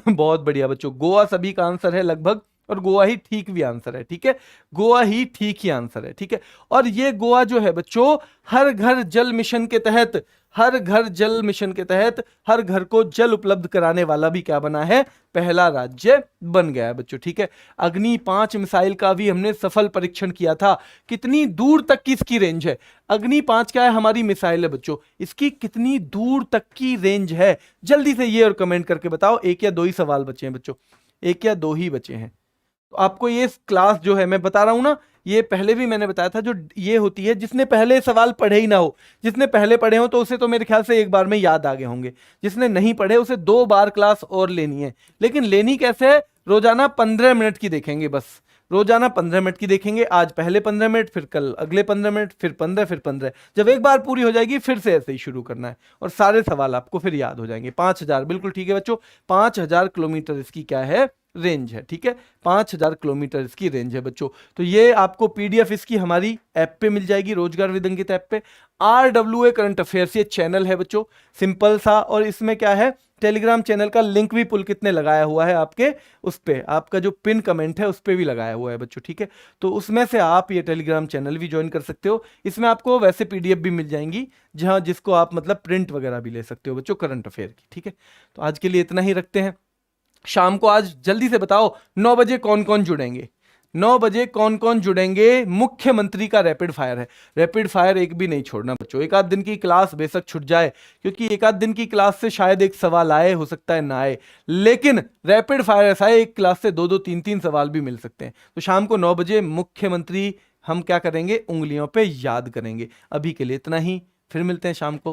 बहुत बढ़िया बच्चों, गोवा सभी का आंसर है लगभग, और गोवा ही ठीक भी आंसर है, ठीक है। गोवा ही ठीक ही आंसर है, ठीक है। और ये गोवा जो है बच्चों, हर घर जल मिशन के तहत, हर घर जल मिशन के तहत हर घर को जल उपलब्ध कराने वाला भी क्या बना है, पहला राज्य बन गया है बच्चों, ठीक है। अग्नि 5 मिसाइल का भी हमने सफल परीक्षण किया था। कितनी दूर तक की इसकी रेंज है, अग्नि 5 क्या है, हमारी मिसाइल है बच्चों, इसकी कितनी दूर तक की रेंज है, जल्दी से ये और कमेंट करके बताओ। एक या दो ही सवाल बचे हैं बच्चों, एक या दो ही बचे हैं। तो आपको ये क्लास जो है मैं बता रहा हूं ना, ये पहले भी मैंने बताया था, जो ये होती है जिसने पहले सवाल पढ़े ही ना हो, जिसने पहले पढ़े हो तो उसे तो मेरे ख्याल से एक बार में याद आ गए होंगे, जिसने नहीं पढ़े उसे 2 बार क्लास और लेनी है। लेकिन लेनी कैसे है, रोजाना 15 मिनट की देखेंगे, बस रोजाना 15 मिनट की देखेंगे। आज पहले 15 मिनट, फिर कल अगले 15 मिनट, फिर 15, फिर 15। जब एक बार पूरी हो जाएगी फिर से ऐसे ही शुरू करना है, और सारे सवाल आपको फिर याद हो जाएंगे। 5000, बिल्कुल ठीक है बच्चों, 5000 किलोमीटर इसकी क्या है, रेंज है, ठीक है। 5000 किलोमीटर इसकी रेंज है बच्चों। तो ये आपको पीडीएफ इसकी हमारी ऐप पे मिल जाएगी, रोजगार विद अंकित ऐप पे। RWA करंट अफेयर्स ये चैनल है बच्चों, सिंपल सा। और इसमें क्या है, टेलीग्राम चैनल का लिंक भी पुलकित ने लगाया हुआ है आपके उस पे, आपका जो पिन कमेंट है उस पे भी लगाया हुआ है बच्चों, ठीक है। तो उसमें से आप ये टेलीग्राम चैनल भी ज्वाइन कर सकते हो। इसमें आपको वैसे पीडीएफ भी मिल जाएंगी, जहां जिसको आप मतलब प्रिंट वगैरह भी ले सकते हो बच्चों, करंट अफेयर की, ठीक है। तो आज के लिए इतना ही रखते हैं। शाम को आज जल्दी से बताओ 9 बजे कौन कौन जुड़ेंगे, 9 बजे कौन कौन जुड़ेंगे। मुख्यमंत्री का रैपिड फायर है, रैपिड फायर एक भी नहीं छोड़ना बच्चों। एक आध दिन की क्लास बेशक छूट जाए, क्योंकि एक आध दिन की क्लास से शायद एक सवाल आए, हो सकता है ना आए, लेकिन रैपिड फायर ऐसा है एक क्लास से 2-2 3-3 सवाल भी मिल सकते हैं। तो शाम को 9 बजे मुख्यमंत्री हम क्या करेंगे, उंगलियों पे याद करेंगे। अभी के लिए इतना ही, फिर मिलते हैं शाम को।